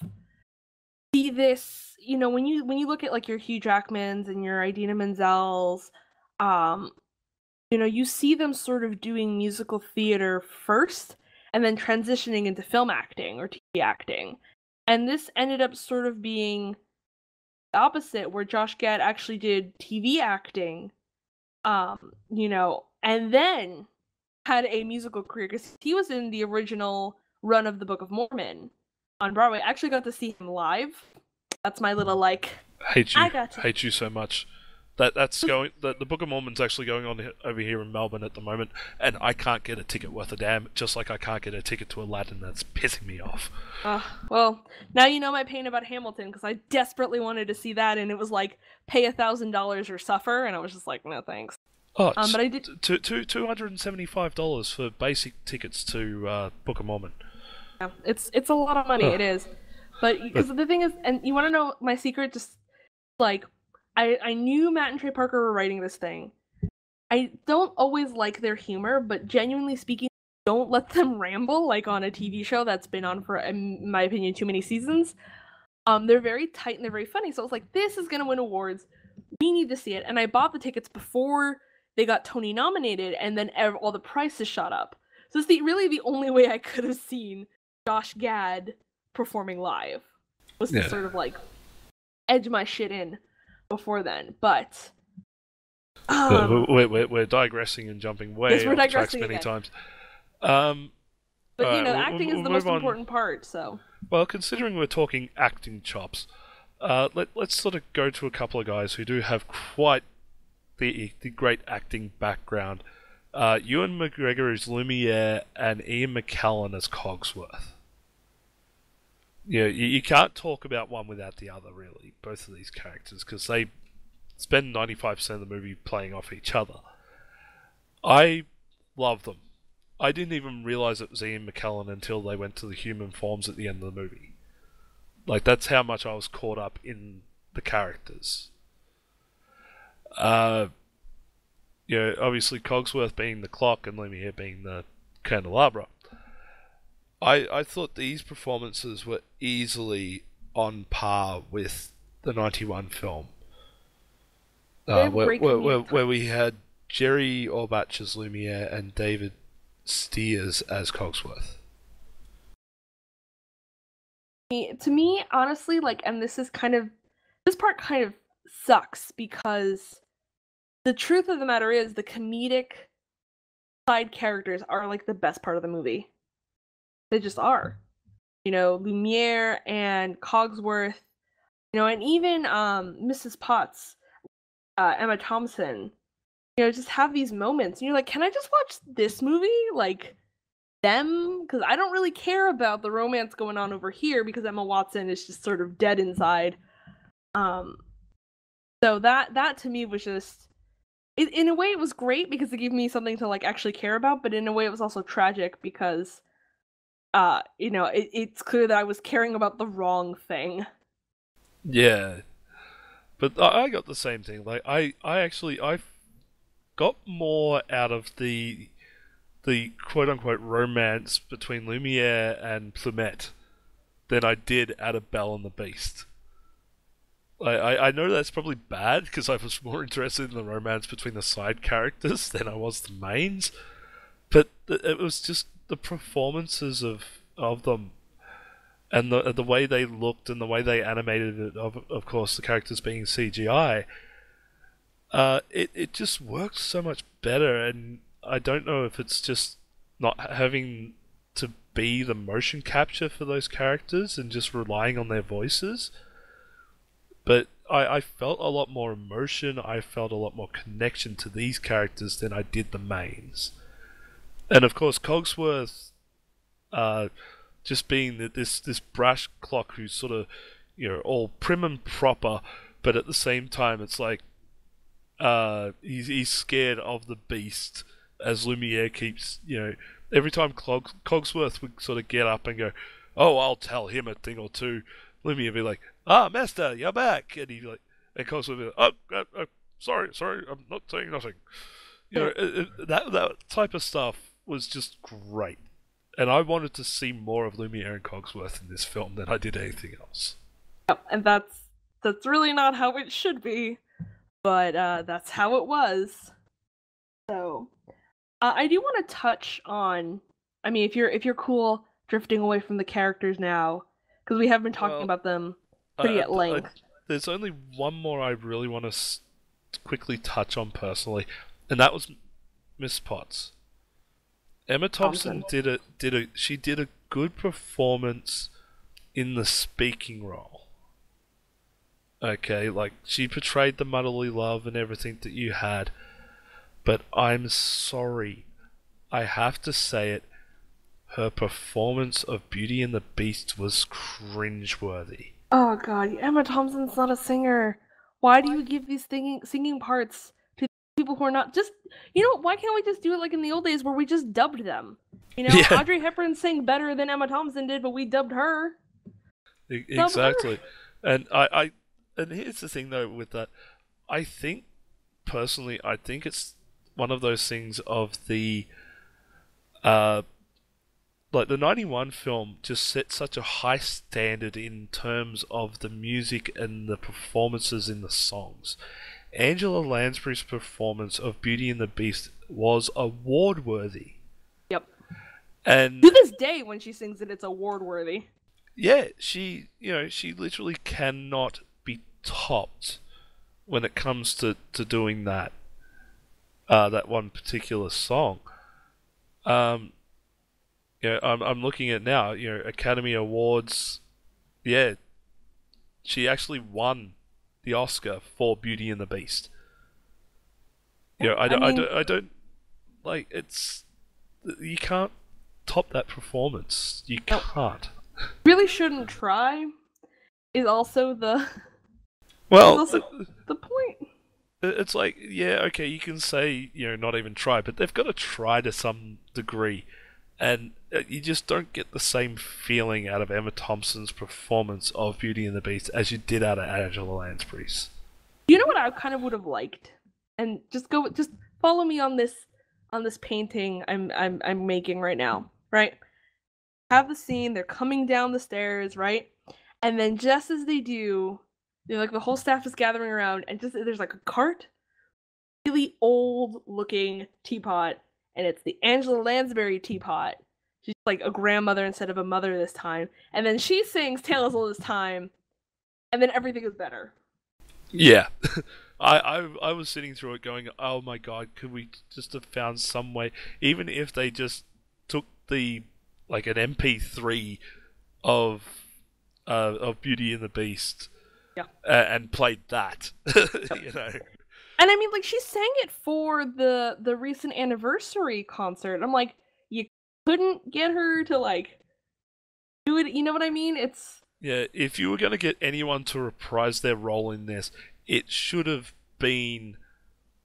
see this, you know, when you look at like your Hugh Jackmans and your Idina Menzel's, you know, you see them sort of doing musical theater first and then transitioning into film acting or TV acting. And this ended up sort of being the opposite, where Josh Gad actually did TV acting, you know, and then had a musical career because he was in the original run of the Book of Mormon on Broadway. I actually got to see him live. That's my little like. Hate you so much. That's going. The Book of Mormon's actually going on over here in Melbourne at the moment, and I can't get a ticket worth a damn. Just like I can't get a ticket to Aladdin. That's pissing me off. Well, now you know my pain about Hamilton because I desperately wanted to see that, and it was like pay $1,000 or suffer, and I was just like, no thanks. Oh, But I did. $275 for basic tickets to Book of Mormon. Yeah, it's a lot of money. Huh. It is, but But because the thing is, and you want to know my secret? Just like I knew Matt and Trey Parker were writing this thing. I don't always like their humor, but genuinely speaking, don't let them ramble like on a TV show that's been on for, in my opinion, too many seasons. They're very tight and they're very funny. So I was like, this is gonna win awards. We need to see it. And I bought the tickets before they got Tony nominated, and then all the prices shot up. So it's really the only way I could have seen Josh Gad performing live was to yeah, sort of like edge my shit in before then. But we're digressing and jumping way we're off tracks digressing many again. times. But Alright, acting is the most important part. So Well, considering we're talking acting chops, let's sort of go to a couple of guys who do have quite the great acting background. Ewan McGregor as Lumiere and Ian McKellen as Cogsworth. You can't talk about one without the other, really, both of these characters, because they spend 95% of the movie playing off each other. I love them. I didn't even realise it was Ian McKellen until they went to the human forms at the end of the movie. Like, that's how much I was caught up in the characters. Obviously Cogsworth being the clock and Lumiere being the candelabra. I thought these performances were easily on par with the 91 film. Where we had Jerry Orbach as Lumiere and David Steers as Cogsworth. To me, honestly, like, and this part kind of sucks because the truth of the matter is the comedic side characters are like the best part of the movie. They just are. Lumiere and Cogsworth, and even Mrs. Potts, Emma Thompson, just have these moments. And you're like, can I just watch this movie? Like, them? Because I don't really care about the romance going on over here because Emma Watson is just sort of dead inside. So that to me was just, in a way it was great because it gave me something to like actually care about, but in a way it was also tragic because it's clear that I was caring about the wrong thing. Yeah, but I got the same thing. Like I got more out of the quote unquote romance between Lumiere and Plumet than I did out of Belle and the Beast. I know that's probably bad because I was more interested in the romance between the side characters than I was the mains, but it was just the performances of them and the way they looked and the way they animated it. Of course, the characters being CGI. It just works so much better, and I don't know if it's just not having to be the motion capture for those characters and just relying on their voices. But I felt a lot more emotion, I felt a lot more connection to these characters than I did the mains. And of course, Cogsworth, just being this brash clock who's sort of, all prim and proper, but at the same time, it's like, he's scared of the beast, as Lumiere keeps, every time Cogsworth would sort of get up and go, "Oh, I'll tell him a thing or two," Lumiere would be like, "Ah, master, you're back," and he'd be like, and Cogsworth would be like, "Oh, sorry, I'm not saying nothing." That type of stuff was just great, and I wanted to see more of Lumiere and Cogsworth in this film than I did anything else. Yep, and that's really not how it should be, but that's how it was. So, I do want to touch on. I mean, if you're cool drifting away from the characters now, because we have been talking about them pretty at length. There's only one more I really want to quickly touch on personally, and that was Miss Potts. Emma Thompson did a good performance in the speaking role. Okay, like she portrayed the motherly love and everything that you had, but I'm sorry, I have to say it, her performance of Beauty and the Beast was cringeworthy. Oh god, Emma Thompson's not a singer. Why do you give these singing parts to people people who are not just, why can't we just do it like in the old days where we just dubbed them? Yeah. Audrey Hepburn sang better than Emma Thompson did, but we dubbed her. Exactly. And and here's the thing though with that. I think personally, I think it's one of those things of the like the 91 film just set such a high standard in terms of the music and the performances in the songs. Angela Lansbury's performance of Beauty and the Beast was award worthy. Yep. And to this day when she sings it, it's award worthy. Yeah, she literally cannot be topped when it comes to doing that that one particular song. I'm looking at now, Academy Awards. Yeah, she actually won the Oscar for Beauty and the Beast. I don't like it's you can't top that performance. You can't. Really shouldn't try. Is also the the point. It's like, yeah, okay, you can say, not even try, but they've got to try to some degree. And you just don't get the same feeling out of Emma Thompson's performance of Beauty and the Beast as you did out of Angela Lansbury's. You know what I kind of would have liked? And just follow me on this painting I'm making right now, right? Have the scene, they're coming down the stairs, right? And then just as they do, like the whole staff is gathering around, and just there's like a cart, really old looking teapot, and it's the Angela Lansbury teapot. She's like a grandmother instead of a mother this time. And then she sings Tale as Old as Time, and then everything is better. Yeah. I was sitting through it going, oh my god, could we just have found some way, even if they just took an MP3 of Beauty and the Beast, yeah, and played that, And I mean, like, she sang it for the recent anniversary concert. I'm like, you couldn't get her to like do it. You know what I mean? Yeah. If you were going to get anyone to reprise their role in this, it should have been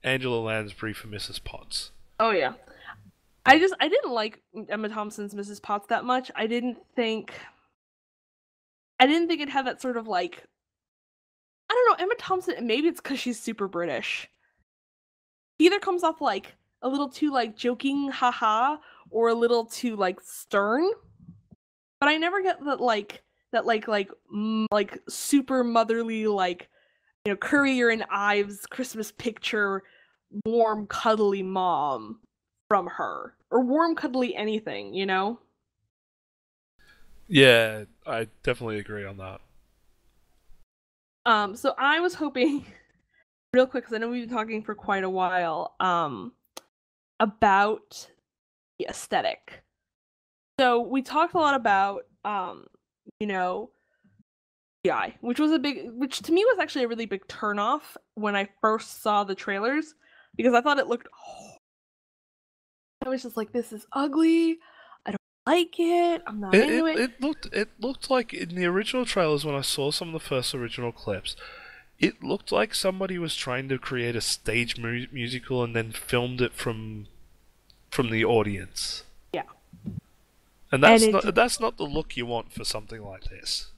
Angela Lansbury for Mrs. Potts. Oh yeah. I didn't like Emma Thompson's Mrs. Potts that much. I didn't think it had that sort of like, I don't know, Emma Thompson, maybe it's because she's super British. She either comes off like a little too like joking, haha, or a little too like stern. But I never get that super motherly, like, Currier and Ives Christmas picture, warm, cuddly mom from her. Or warm, cuddly anything, Yeah, I definitely agree on that. So I was hoping, real quick, because I know we've been talking for quite a while, about the aesthetic. So we talked a lot about, CGI, which to me was actually a really big turnoff when I first saw the trailers, because I thought it looked, I was just like, this is ugly. I don't like it. I'm not into it. It looked like in the original trailers, when I saw some of the first original clips, it looked like somebody was trying to create a stage musical and then filmed it from the audience. Yeah. And that's not the look you want for something like this.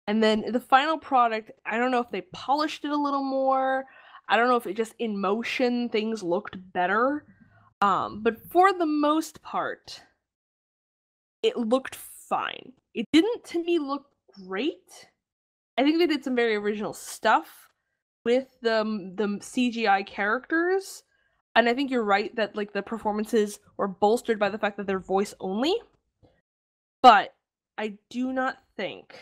And then the final product, I don't know if they polished it a little more. I don't know if it just in motion things looked better. But for the most part, it looked fine. It didn't, to me, look great. I think they did some very original stuff with the CGI characters. And I think you're right that like the performances were bolstered by the fact that they're voice only. But I do not think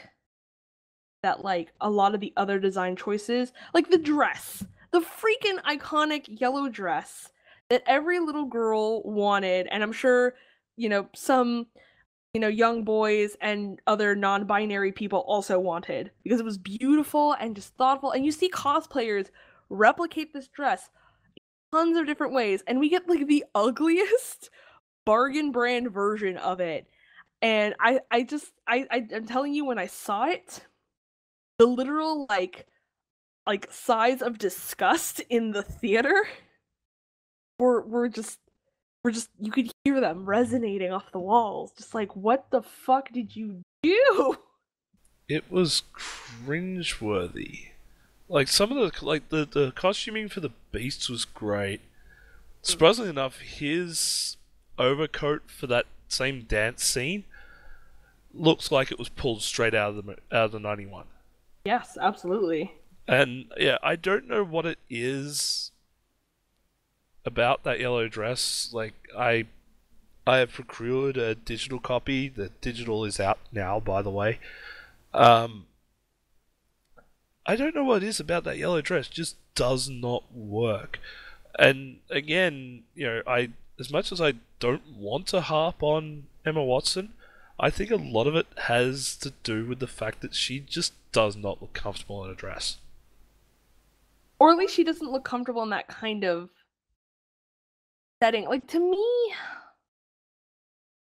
that like a lot of the other design choices, like the dress, the freaking iconic yellow dress that every little girl wanted, and I'm sure, some, young boys and other non-binary people also wanted, because it was beautiful and just thoughtful, and you see cosplayers replicate this dress tons of different ways, and we get like the ugliest bargain brand version of it. And I'm telling you, when I saw it, the literal like like sighs of disgust in the theater were just you could hear them resonating off the walls. Just like, what the fuck did you do? It was cringeworthy. Like some of the costuming for the beasts was great. Surprisingly enough, his overcoat for that same dance scene looks like it was pulled straight out of the '91. Yes, absolutely. And yeah, I don't know what it is about that yellow dress. Like I have procured a digital copy. The digital is out now, by the way. Um, I don't know what it is about that yellow dress. Just does not work. And again, I as much as I don't want to harp on Emma Watson, I think a lot of it has to do with the fact that she just does not look comfortable in a dress. Or at least she doesn't look comfortable in that kind of setting. Like, to me,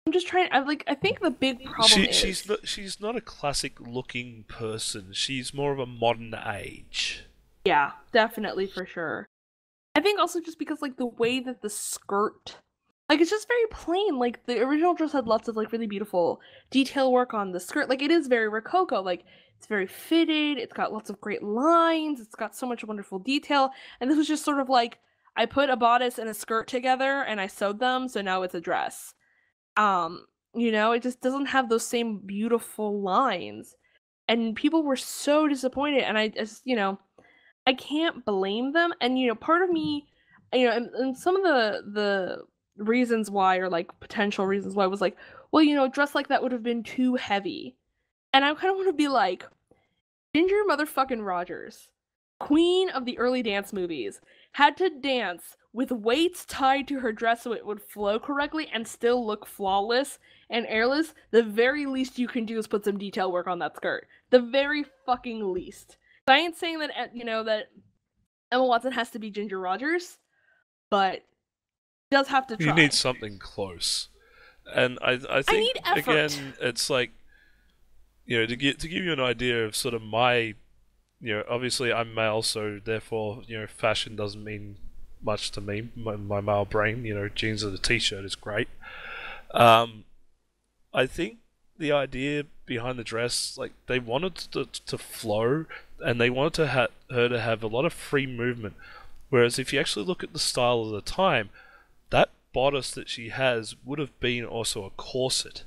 I'm just trying. I think the big problem is she's not a classic looking person. She's more of a modern age. Yeah, definitely for sure. I think also just because like the way that the skirt, like it's just very plain. Like the original dress had lots of like really beautiful detail work on the skirt. Like it is very Rococo. Like it's very fitted. It's got lots of great lines. It's got so much wonderful detail. And this was just sort of like I put a bodice and a skirt together and I sewed them, so now it's a dress. It just doesn't have those same beautiful lines. And people were so disappointed, and I just, I can't blame them. And part of me, and some of the reasons why, or like potential reasons why, was like, well, a dress like that would have been too heavy. And I kind of want to be like, Ginger motherfucking Rogers, queen of the early dance movies, had to dance with weights tied to her dress so it would flow correctly and still look flawless and airless. The very least you can do is put some detail work on that skirt. The very fucking least. I ain't saying that that Emma Watson has to be Ginger Rogers, but does have to try. You need something close, and I think I need effort. Again, it's like to give you an idea of sort of my obviously I'm male, so therefore fashion doesn't mean much to me. My male brain, jeans and a t-shirt is great. I think the idea behind the dress, like they wanted to flow, and they wanted her to have a lot of free movement. Whereas if you actually look at the style of the time, that bodice that she has would have been also a corset,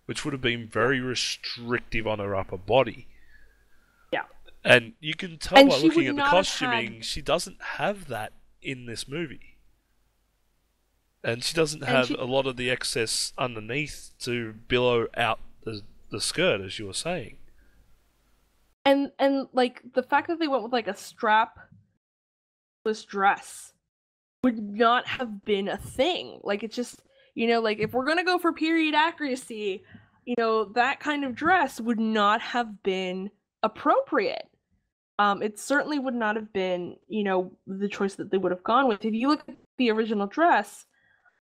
which would have been very restrictive on her upper body. Yeah. And you can tell by looking at the costuming, she doesn't have that in this movie. And she doesn't have a lot of the excess underneath to billow out the skirt, as you were saying. And like the fact that they went with like a strapless dress would not have been a thing. Like it's just, like if we're gonna go for period accuracy, that kind of dress would not have been appropriate. It certainly would not have been, the choice that they would have gone with. If you look at the original dress,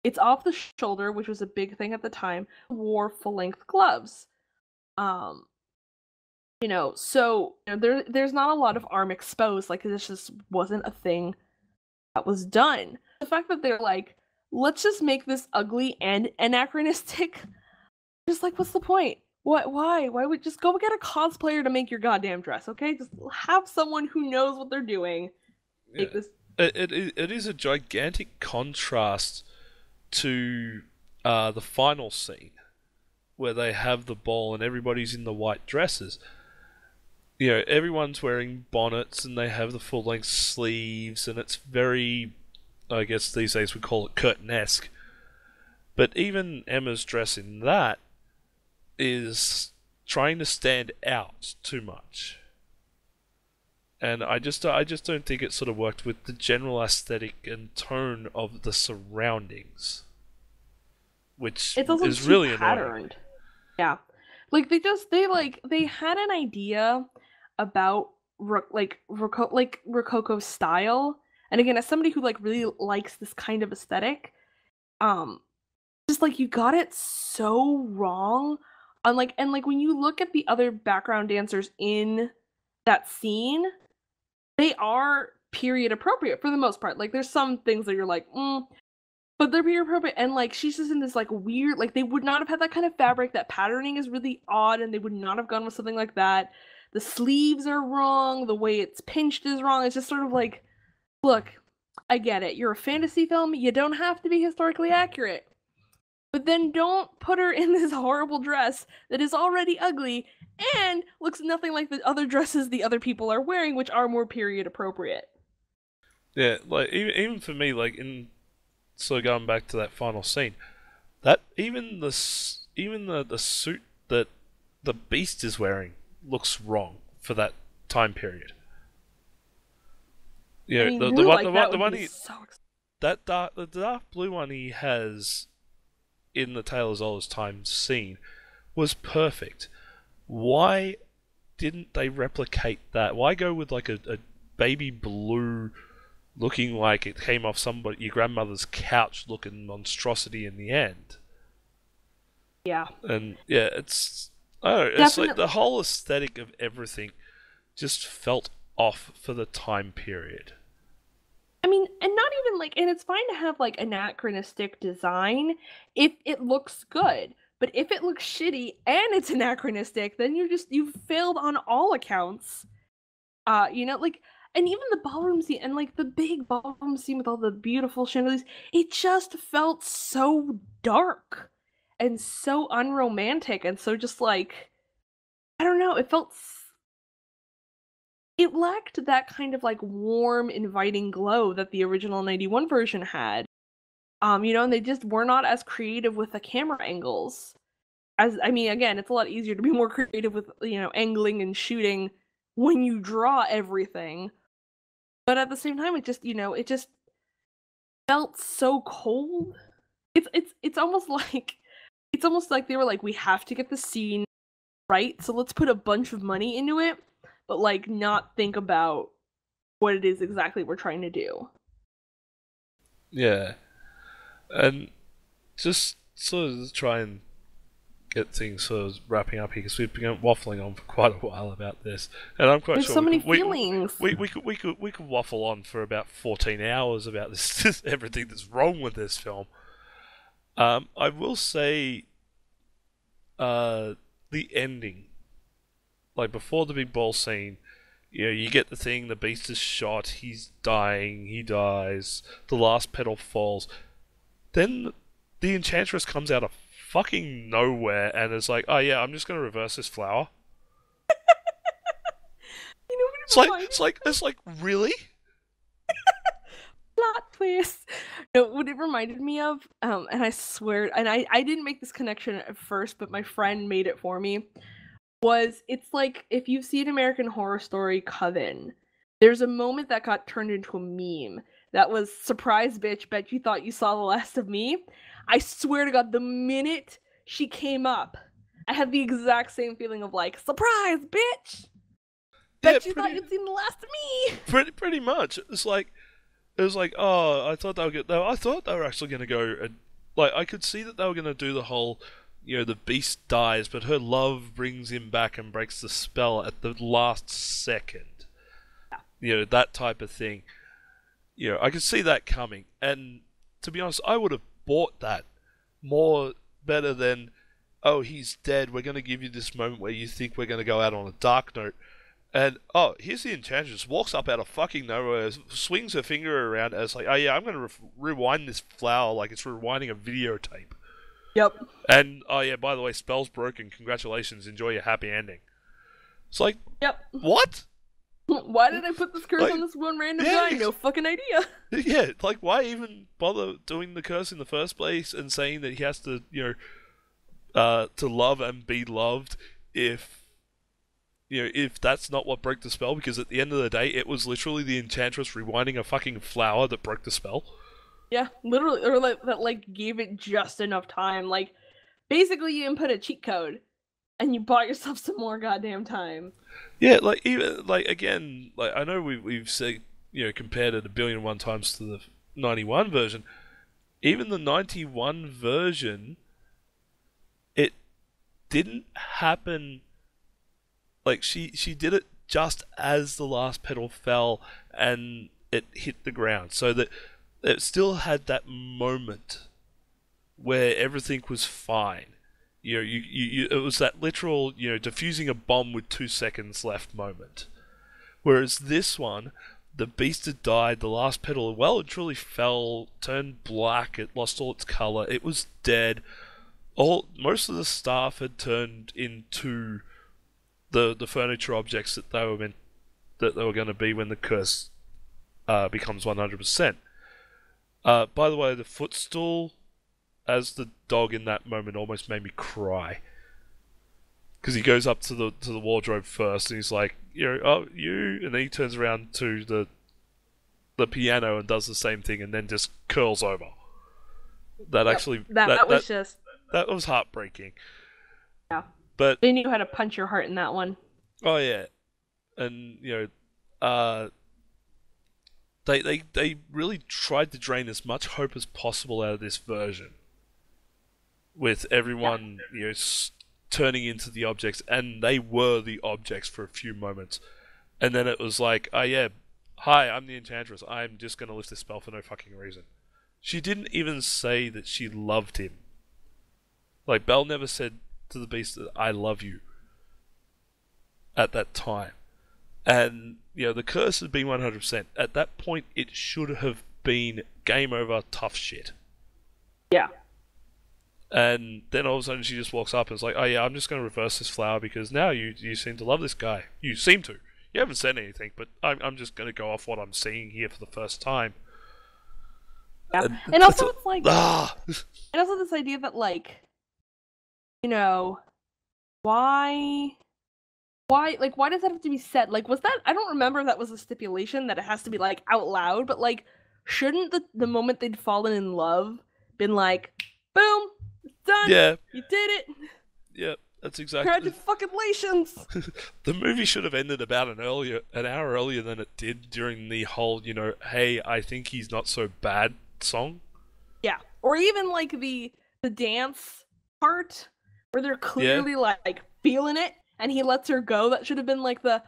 it's off the shoulder, which was a big thing at the time. Wore full-length gloves. So there's not a lot of arm exposed. Like this just wasn't a thing that was done. The fact that they're like, let's just make this ugly and anachronistic. Just like, what's the point? What? Why? Why would just go get a cosplayer to make your goddamn dress? Okay, just have someone who knows what they're doing. Make this. It is a gigantic contrast to the final scene where they have the ball and everybody's in the white dresses. Everyone's wearing bonnets and they have the full-length sleeves, and it's very, I guess these days we call it curtain-esque. But even Emma's dress in that is trying to stand out too much. And I just don't think it sort of worked with the general aesthetic and tone of the surroundings, which is really patterned. Annoying. Yeah, like they had an idea about Rococo style, and again, as somebody who like really likes this kind of aesthetic, just like you got it so wrong. And when you look at the other background dancers in that scene, they are period appropriate for the most part. Like there's some things that you're like, but they're period appropriate, and like she's just in this like weird, like they would not have had that kind of fabric. That patterning is really odd, and they would not have gone with something like that. The sleeves are wrong. The way it's pinched is wrong. It's just sort of like, look, I get it. You're a fantasy film. You don't have to be historically accurate. But then don't put her in this horrible dress that is already ugly and looks nothing like the other dresses the other people are wearing, which are more period appropriate. Yeah, like even for me, like in so going back to that final scene, that even the suit that the Beast is wearing looks wrong for that time period. I Yeah, mean, the blue one like that the would one be he so exciting. that the dark blue one he has in the Tale as Old as Time scene was perfect. Why didn't they replicate that? Why go with like a baby blue looking like it came off somebody your grandmother's couch looking monstrosity in the end? Yeah. And yeah, it's I don't know, it's like Definitely. the whole aesthetic of everything just felt off for the time period. I mean, and not even like, and it's fine to have like anachronistic design if it looks good. But if it looks shitty and it's anachronistic, then you've failed on all accounts. Like, and even the ballroom scene and like the big ballroom scene with all the beautiful chandeliers, it just felt so dark and so unromantic and so just like, I don't know, it lacked that kind of like warm, inviting glow that the original 91 version had. And they just were not as creative with the camera angles. As I mean, again, it's a lot easier to be more creative with, angling and shooting when you draw everything. But at the same time, it just felt so cold. It's almost like they were like, we have to get the scene right, so let's put a bunch of money into it, but like not think about what it is exactly we're trying to do. Yeah, and just sort of try and get things sort of wrapping up here because we've been waffling on for quite a while about this, and I'm quite There's sure so many feelings. we could waffle on for about 14 hours about this everything that's wrong with this film. I will say, the ending, like before the big ball scene, you get the thing, the Beast is shot, he's dying, he dies, the last petal falls. Then the Enchantress comes out of fucking nowhere and is like, oh yeah, I'm just gonna reverse this flower. You know what it reminded It's like, really? plot twist. No, what it reminded me of, and I swear, and I didn't make this connection at first, but my friend made it for me. It's like if you've seen American Horror Story Coven, there's a moment that got turned into a meme that was surprise bitch, bet you thought you saw the last of me. I swear to God, the minute she came up, I had the exact same feeling of like, surprise bitch! Yeah, Bet you thought you'd seen the last of me! pretty much. It was like, oh, I thought they were I thought they were actually gonna go and, like, I could see that they were gonna do the whole, the Beast dies, but her love brings him back and breaks the spell at the last second. That type of thing. I could see that coming, and to be honest, I would have bought that more better than, oh, he's dead. We're going to give you this moment where you think we're going to go out on a dark note, and oh, here's the Enchantress walks up out of fucking nowhere, swings her finger around, and it's like, oh yeah, I'm going to rewind this flower like it's rewinding a videotape. Yep. And oh yeah, by the way, spell's broken. Congratulations, enjoy your happy ending. It's like, Yep. what? Why did I put this curse Like, on this one random guy? No fucking idea. Yeah, like why even bother doing the curse in the first place and saying that he has to, to love and be loved if that's not what broke the spell? Because at the end of the day, it was literally the Enchantress rewinding a fucking flower that broke the spell. Yeah, literally, or that like gave it just enough time. Like, basically, you input a cheat code, and you bought yourself some more goddamn time. Yeah, like even like again, like I know we've said compared it a billion and one times to the 91 version. Even the 91 version, it didn't happen. Like she did it just as the last petal fell and it hit the ground, so that it still had that moment where everything was fine. It was that literal, defusing a bomb with 2 seconds left moment. Whereas this one, the beast had died, the last petal, well, it truly fell, turned black, it lost all its color, it was dead. Most of the staff had turned into the furniture objects that they were going to be when the curse becomes 100%. By the way, the footstool as the dog in that moment almost made me cry. Because he goes up to the wardrobe first and he's like, oh, you, and then he turns around to the piano and does the same thing and then just curls over. That was heartbreaking. Yeah. But they knew how to punch your heart in that one. Oh yeah. And they really tried to drain as much hope as possible out of this version. With everyone, turning into the objects, and they were the objects for a few moments. And then it was like, oh yeah, hi, I'm the Enchantress. I'm just going to lift this spell for no fucking reason. She didn't even say that she loved him. Like, Belle never said to the beast that I love you at that time. And, the curse had been 100%. At that point, it should have been game over, tough shit. Yeah. And then all of a sudden she just walks up and is like, oh yeah, I'm just going to reverse this flower because now you seem to love this guy. You seem to. You haven't said anything, but I'm just going to go off what I'm seeing here for the first time. Yeah. And also it's like... And also this idea that, like, why does that have to be said? Like, was that... I don't remember if that was a stipulation that it has to be, like, out loud, but, like, shouldn't the moment they'd fallen in love been like, boom, it's done. Yeah. You did it. Yeah, that's exactly. Congratulations. The movie should have ended about an hour earlier than it did during the whole, hey, I think he's not so bad song. Yeah, or even like the dance part where they're clearly like feeling it, and he lets her go. That should have been like the,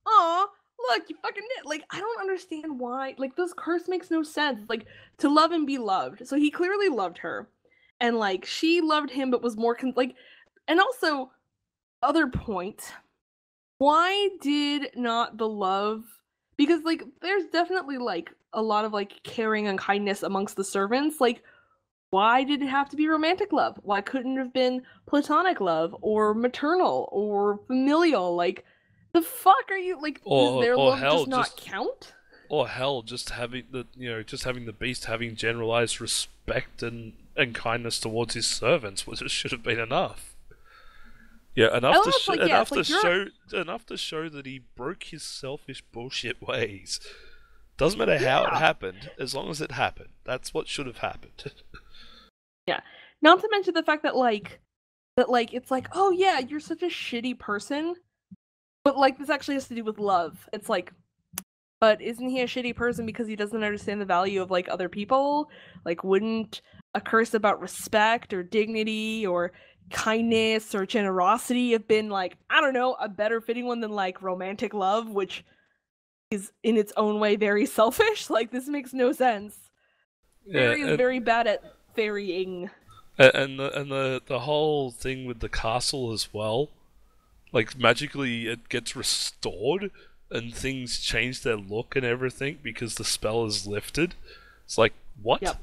aw, look, you fucking did. Like, I don't understand why. Like, this curse makes no sense. Like, to love and be loved. So he clearly loved her. And, like, she loved him, but was more, and also, other point, why did not the love, because, like, there's definitely, like, a lot of, like, caring and kindness amongst the servants. Like, why did it have to be romantic love? Why couldn't it have been platonic love, or maternal, or familial? Like, the fuck are you, like, does their love just not count? Or hell, just having the beast having generalized respect and kindness towards his servants should have been enough. Yeah, enough to show that he broke his selfish bullshit ways. Doesn't matter how it happened, as long as it happened. That's what should have happened. Yeah. Not to mention the fact that it's like, oh yeah, you're such a shitty person, but like this actually has to do with love. It's like, but isn't he a shitty person because he doesn't understand the value of like other people? Like, wouldn't a curse about respect or dignity or kindness or generosity have been like, I don't know, a better fitting one than like romantic love, which is in its own way very selfish? Like, this makes no sense. Fairy is very bad at ferrying. And the whole thing with the castle as well, like magically it gets restored and things change their look and everything because the spell is lifted. It's like, what? Yep.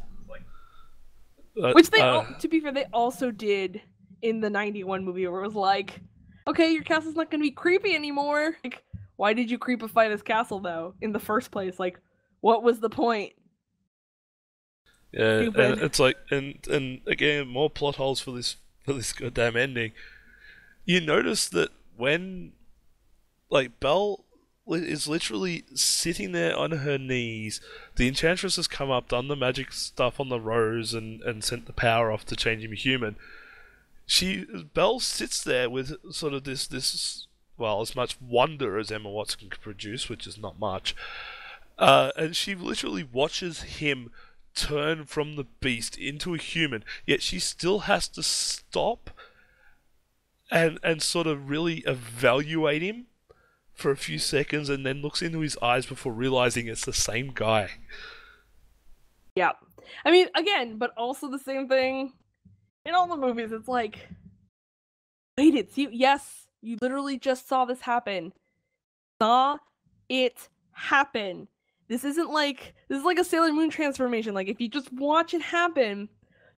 Which they, to be fair, they also did in the 91 movie where it was like, okay, your castle's not going to be creepy anymore. Like, why did you creepify this castle though in the first place? Like, what was the point? Yeah, and it's like, and again, more plot holes for this goddamn ending. You notice that when, like, Belle is literally sitting there on her knees, the Enchantress has come up, done the magic stuff on the rose, and sent the power off to change him human. Belle sits there with sort of this well, as much wonder as Emma Watson could produce, which is not much, and she literally watches him turn from the beast into a human, yet she still has to stop and sort of really evaluate him for a few seconds and then looks into his eyes before realizing it's the same guy. Yeah. I mean, again, but also the same thing in all the movies. It's like, wait, it's you. Yes, you literally just saw this happen. Saw it happen. This is like a Sailor Moon transformation. Like, if you just watch it happen,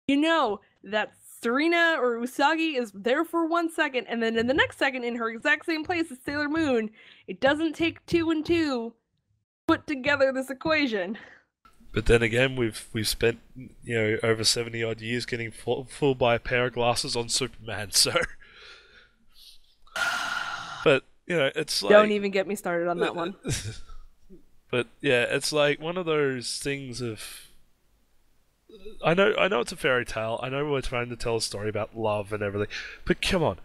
you know that Serena or Usagi is there for 1 second, and then in the next second, in her exact same place as Sailor Moon, it doesn't take 2 and 2 to put together this equation. But then again, we've spent over 70 odd years getting fooled by a pair of glasses on Superman. So, but it's like, don't even get me started on that one. But yeah, it's like one of those things of. I know it's a fairy tale. I know we're trying to tell a story about love and everything, but come on,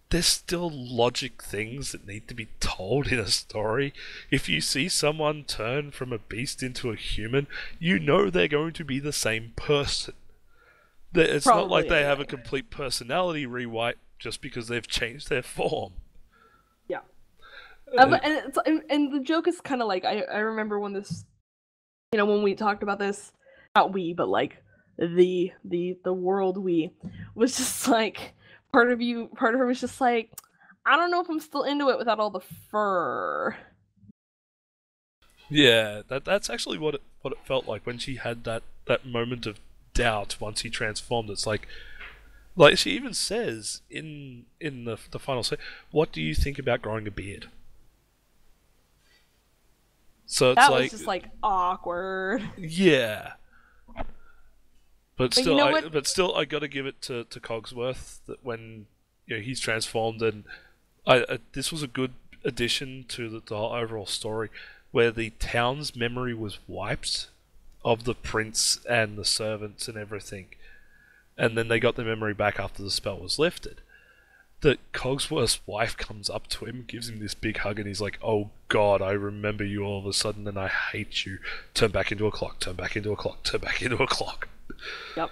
there's still logic things that need to be told in a story. If you see someone turn from a beast into a human, you know they're going to be the same person. It's not like they have a complete personality rewrite just because they've changed their form. Yeah. And the joke is kind of like, I remember when this, when we talked about this, not we, but like the world was just like, part of her was just like, I don't know if I'm still into it without all the fur. Yeah, that's actually what it felt like when she had that moment of doubt once he transformed. It's like she even says in the final say, "What do you think about growing a beard?" So it's that was just like awkward. Yeah. But still, I got to give it to Cogsworth that when he's transformed, and this was a good addition to the overall story, where the town's memory was wiped of the prince and the servants and everything, and then they got their memory back after the spell was lifted. That Cogsworth's wife comes up to him, gives him this big hug, and he's like, "Oh God, I remember you all of a sudden, and I hate you. Turn back into a clock. Turn back into a clock. Turn back into a clock." Yep.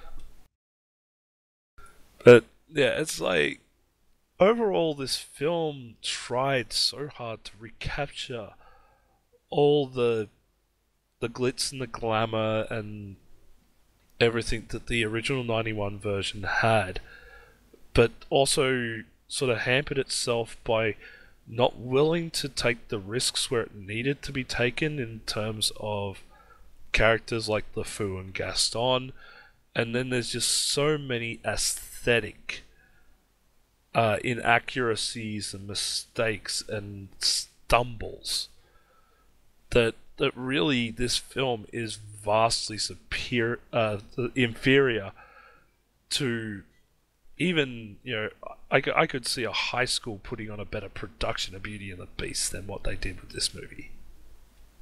But yeah, it's like overall this film tried so hard to recapture all the glitz and the glamour and everything that the original 91 version had, but also sort of hampered itself by not willing to take the risks where it needed to be taken in terms of characters like LeFou and Gaston. And then there's just so many aesthetic inaccuracies and mistakes and stumbles that really this film is vastly inferior to even, I could see a high school putting on a better production of Beauty and the Beast than what they did with this movie.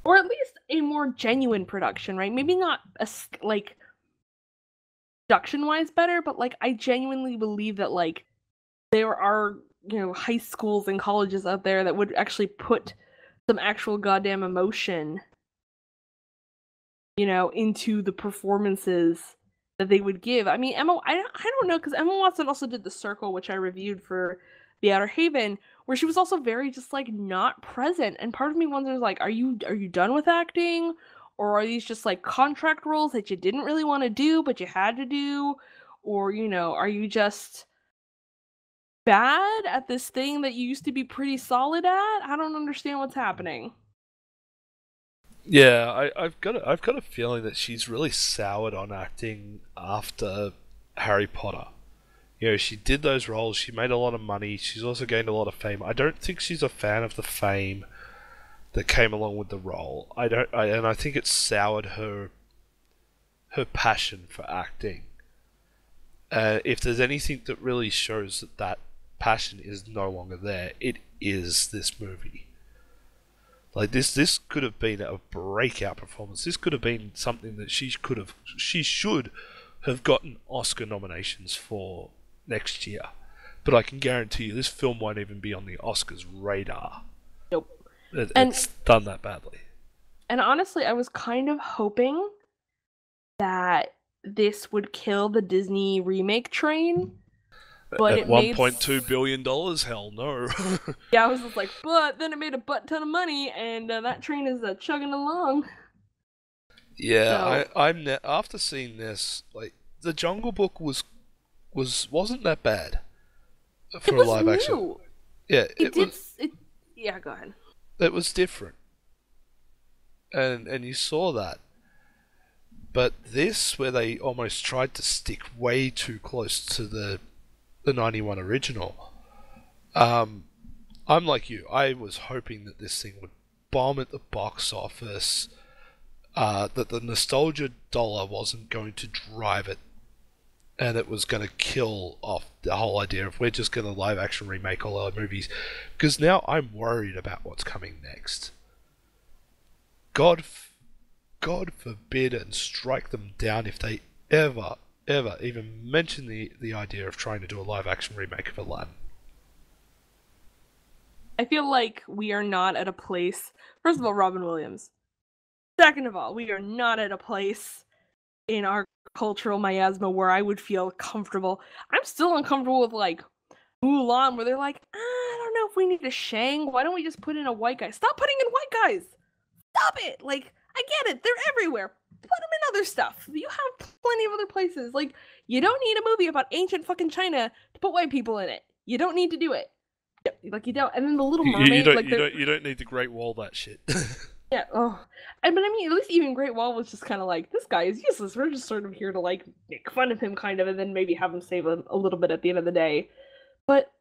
Or at least a more genuine production, right? Maybe not like production-wise better, but like I genuinely believe that like there are, high schools and colleges out there that would actually put some actual goddamn emotion, into the performances that they would give. I mean, I don't know, because Emma Watson also did The Circle, which I reviewed for the Outerhaven, where she was also very just like not present. And part of me wonders, like, are you done with acting? Or are these just like contract roles that you didn't really want to do, but you had to do? Or, are you just bad at this thing that you used to be pretty solid at? I don't understand what's happening. Yeah, I've got a feeling that she's really soured on acting after Harry Potter. She did those roles, she made a lot of money, she's also gained a lot of fame. I don't think she's a fan of the fame that came along with the role. And I think it soured her passion for acting. If there's anything that really shows that passion is no longer there, it is this movie. Like this could have been a breakout performance. This could have been something that she should have gotten Oscar nominations for next year. But I can guarantee you, this film won't even be on the Oscars radar. Nope. It's done that badly. And honestly, I was kind of hoping that this would kill the Disney remake train. but At it made $1.2 billion? Hell no. yeah, I was just like, but then it made a butt ton of money, and that train is chugging along. Yeah, So after seeing this, like the Jungle Book wasn't that bad it for a was live action. new. Yeah, It did. It yeah. Go ahead. it was different, and you saw that. But this, where they almost tried to stick way too close to the '91 original, I'm like you. I was hoping that this thing would bomb at the box office. That the nostalgia dollar wasn't going to drive it, and it was going to kill off the whole idea of we're just going to live action remake all our movies. Because now I'm worried about what's coming next. God forbid and strike them down if they ever even mention the idea of trying to do a live action remake of Aladdin. I feel like we are not at a place. First of all, Robin Williams. Second of all, we are not at a place in our cultural miasma where I would feel comfortable. I'm still uncomfortable with like Mulan, where they're like, I don't know if we need a Shang. Why don't we just put in a white guy? Stop putting in white guys. Stop it. Like, I get it. They're everywhere. Put them in other stuff. You have plenty of other places. Like, you don't need a movie about ancient fucking China to put white people in it. You don't need to do it. Like, you don't. And then the Little Mermaid. You don't need the Great Wall that shit. Yeah. Oh, but I mean, at least even Great Wall was just kind of like, this guy is useless. We're just sort of here to like make fun of him, kind of, and then maybe have him save a little bit at the end of the day. But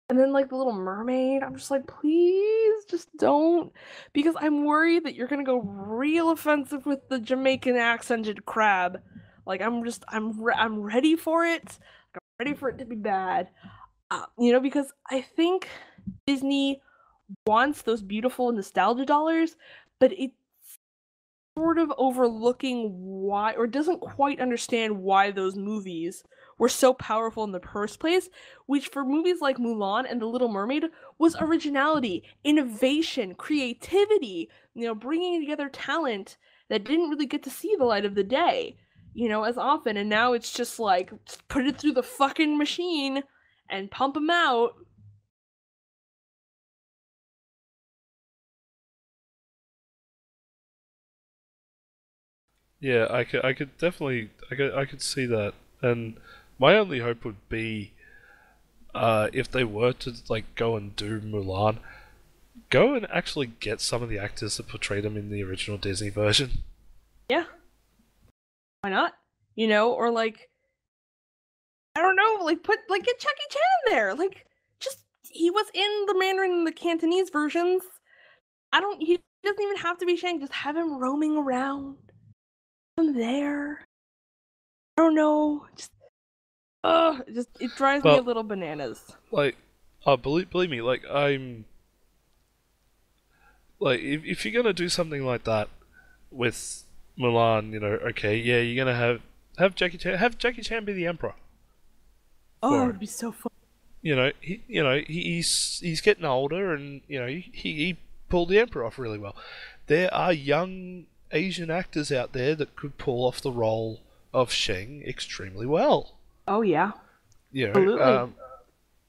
and then like the Little Mermaid, I'm just like, please, just don't, because I'm worried that you're gonna go real offensive with the Jamaican accented crab. Like I'm ready for it. Like, I'm ready for it to be bad. Because I think Disney wants those beautiful nostalgia dollars, but it's sort of overlooking why, or doesn't quite understand why those movies were so powerful in the first place, which for movies like Mulan and The Little Mermaid was originality, innovation, creativity, bringing together talent that didn't really get to see the light of the day, as often. And now it's just like, just put it through the fucking machine and pump them out. Yeah, I could definitely, I could see that, and my only hope would be, if they were to like go and do Mulan, go and actually get some of the actors that portrayed them in the original Disney version. Yeah, why not? Or like, I don't know, like get Jackie Chan in there. Like, just he was in the Mandarin and the Cantonese versions. He doesn't even have to be Shang. Just have him roaming around. Him there. I don't know. It drives me a little bananas. Like, believe me, like I'm like if you're gonna do something like that with Mulan, okay, yeah, you're gonna have Jackie Chan be the emperor. Oh, it'd be so fun. He's getting older, and he pulled the emperor off really well. There are young Asian actors out there that could pull off the role of Shang extremely well. Oh yeah, absolutely.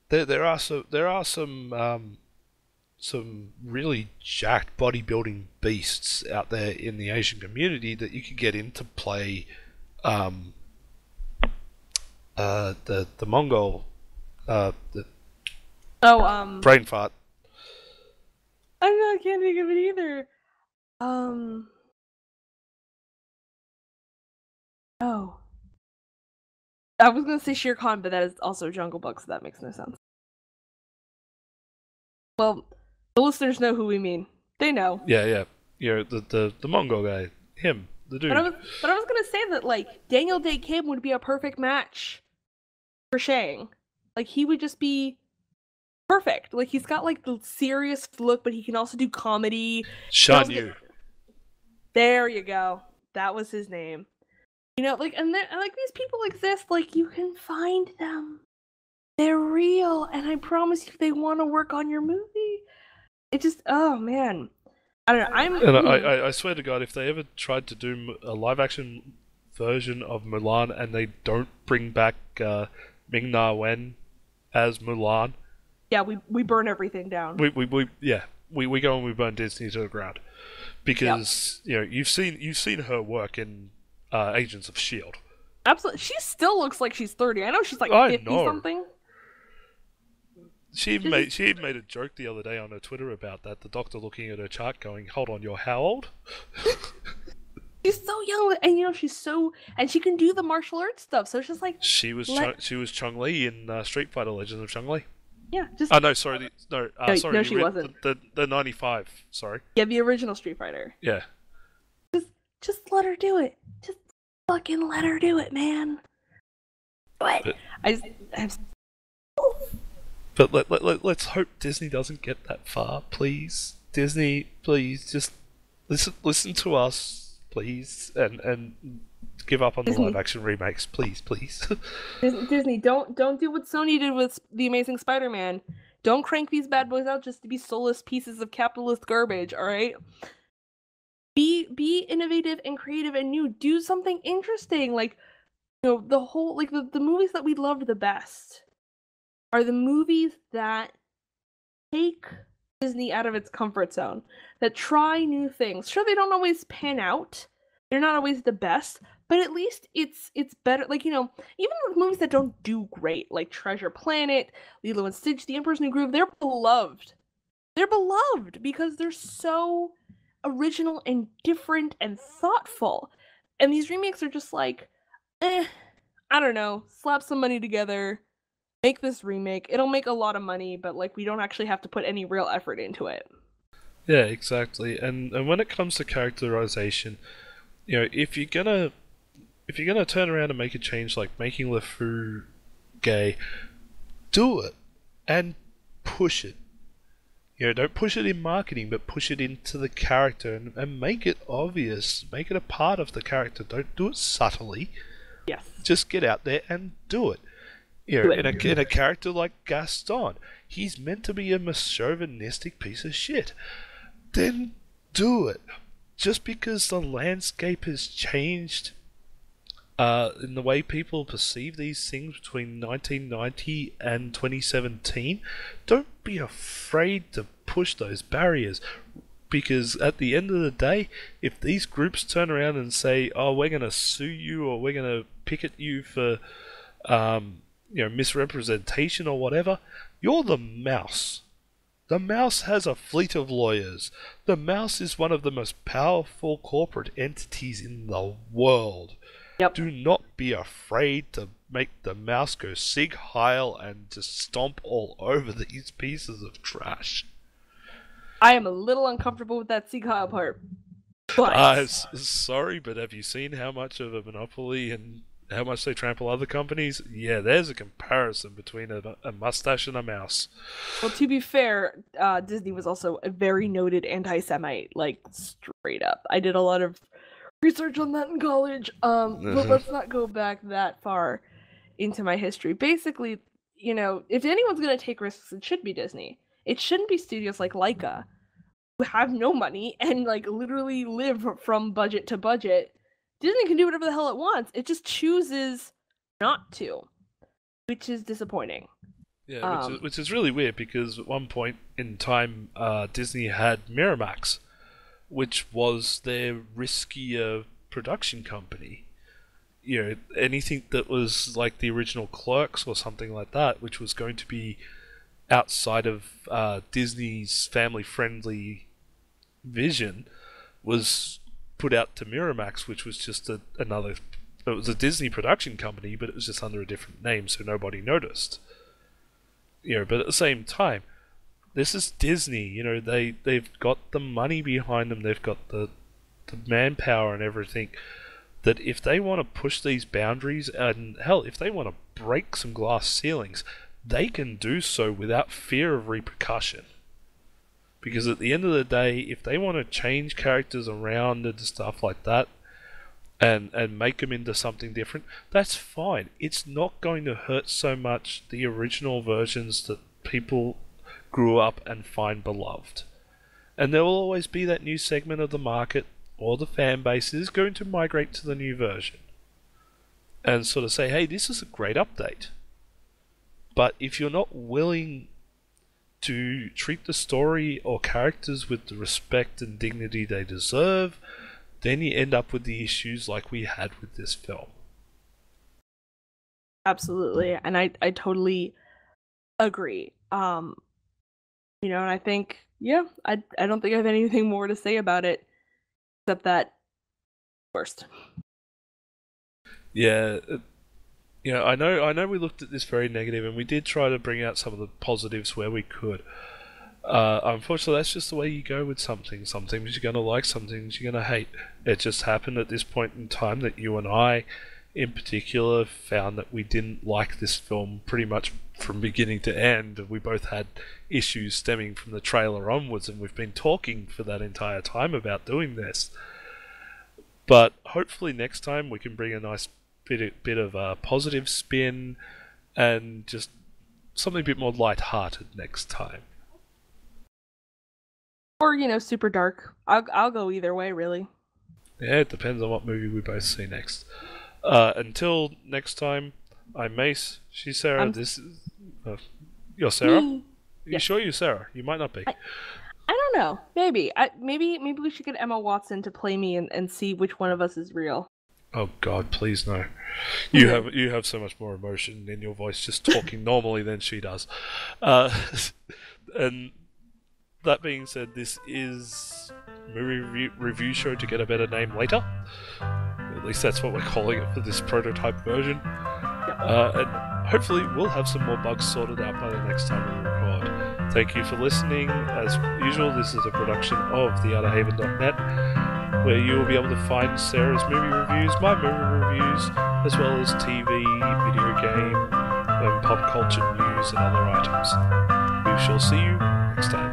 There are some really jacked bodybuilding beasts out there in the Asian community that you could get in to play the Mongol brain fart. I can't think of it either. Oh. I was gonna say Shere Khan, but that is also Jungle Book, so that makes no sense. Well, the listeners know who we mean. They know. Yeah. The Mongol guy. Him. The dude. But I was gonna say that, like, Daniel Day Kim would be a perfect match for Shang. Like, he would just be perfect. Like, he's got, like, the serious look, but he can also do comedy. Shan Yu. There you go. That was his name. Like, and like, these people exist. Like, you can find them. They're real, and I promise you, they want to work on your movie. It just, oh man, I don't know. I swear to God, if they ever tried to do a live action version of Mulan and they don't bring back Ming-Na Wen as Mulan. Yeah, we burn everything down. We go and we burn Disney to the ground Yep. because you've seen her work in Agents of Shield. Absolutely. She still looks like she's 30. I know she's like I 50 know. something. She even made a joke the other day on her Twitter about that. The doctor looking at her chart, going, "Hold on, you're how old?" She's so young, and and she can do the martial arts stuff. So it's just like She was Chun-Li in Street Fighter: Legends of Chun-Li. Yeah, just Oh no, sorry, sorry, she wasn't. The 95. Sorry. Yeah, the original Street Fighter. Yeah. Just let her do it. Just fucking let her do it, man. But let's hope Disney doesn't get that far, please. Disney, please, just listen to us, please, and give up on the live action remakes, please. Disney, don't do what Sony did with The Amazing Spider-Man. Don't crank these bad boys out just to be soulless pieces of capitalist garbage, all right? Be innovative and creative and new. Do something interesting, like the whole the movies that we loved the best are the movies that take Disney out of its comfort zone, that try new things. Sure, they don't always pan out. They're not always the best, but at least it's better. Even the movies that don't do great, like Treasure Planet, Lilo and Stitch, The Emperor's New Groove, they're beloved. They're beloved because they're so original and different and thoughtful. And these remakes are just like, I don't know, slap some money together, make this remake. It'll make a lot of money, but we don't actually have to put any real effort into it. Yeah, exactly. And when it comes to characterization, if you're gonna turn around and make a change like making LeFou gay, do it and push it. Don't push it in marketing, but push it into the character and make it obvious. Make it a part of the character. Don't do it subtly. Yes. Just get out there and do it. In a character like Gaston, he's meant to be a misogynistic piece of shit. Then do it. Just because the landscape has changed in the way people perceive these things between 1990 and 2017, don't be afraid to push those barriers. Because at the end of the day, if these groups turn around and say, "Oh, we're going to sue you," or "We're going to picket you for misrepresentation," or whatever, you're the mouse. The mouse has a fleet of lawyers. The mouse is one of the most powerful corporate entities in the world. Yep. Do not be afraid to make the mouse go Sig Heil and just stomp all over these pieces of trash. I am a little uncomfortable with that Sig Heil part. But sorry, but have you seen how much of a monopoly and how much they trample other companies? Yeah, there's a comparison between a mustache and a mouse. Well, to be fair, Disney was also a very noted anti-Semite, straight up. I did a lot of research on that in college, but let's not go back that far into my history. Basically, if anyone's going to take risks, it should be Disney. It shouldn't be studios like Laika, who have no money and literally live from budget to budget. Disney can do whatever the hell it wants. It just chooses not to, which is disappointing. Yeah, which is really weird because at one point in time, Disney had Miramax, which was their riskier production company. Anything that was like the original Clerks or something like that, which was going to be outside of Disney's family-friendly vision, was put out to Miramax, which was just another. It was a Disney production company, but it was just under a different name, so nobody noticed. But at the same time, this is Disney. They've got the money behind them. They've got the manpower and everything. That if they want to push these boundaries, and hell, if they want to break some glass ceilings, they can do so without fear of repercussion. Because at the end of the day, if they want to change characters around and stuff like that, and make them into something different, that's fine. It's not going to hurt so much the original versions that people grew up and find beloved. And there will always be that new segment of the market or the fan base that is going to migrate to the new version and sort of say, hey, this is a great update. But if you're not willing to treat the story or characters with the respect and dignity they deserve, then you end up with the issues like we had with this film. Absolutely. And I totally agree. And I think, yeah, I don't think I have anything more to say about it except that worst. Yeah, I know we looked at this very negative, and we did try to bring out some of the positives where we could. Unfortunately, that's just the way you go with something. Some things you're going to like, some things you're going to hate. It just happened at this point in time that you and I, in particular, found that we didn't like this film pretty much from beginning to end. We both had issues stemming from the trailer onwards, and we've been talking for that entire time about doing this. But hopefully next time we can bring a nice bit of a positive spin and just something a bit more light-hearted next time. Or, super dark. I'll go either way, really. Yeah, it depends on what movie we both see next. Until next time, I'm Mace. She's Sarah. This is... you're Sarah? You Yes. sure you're Sarah? You might not be. I don't know. Maybe. Maybe we should get Emma Watson to play me and see which one of us is real. Oh God, please no. You have so much more emotion in your voice just talking normally than she does. And that being said, this is movie review show to get a better name later. At least that's what we're calling it for this prototype version. And hopefully we'll have some more bugs sorted out by the next time we record. Thank you for listening. As usual, this is a production of theouterhaven.net, where you will be able to find Sarah's movie reviews, my movie reviews, as well as TV, video game, and pop culture news and other items. We shall see you next time.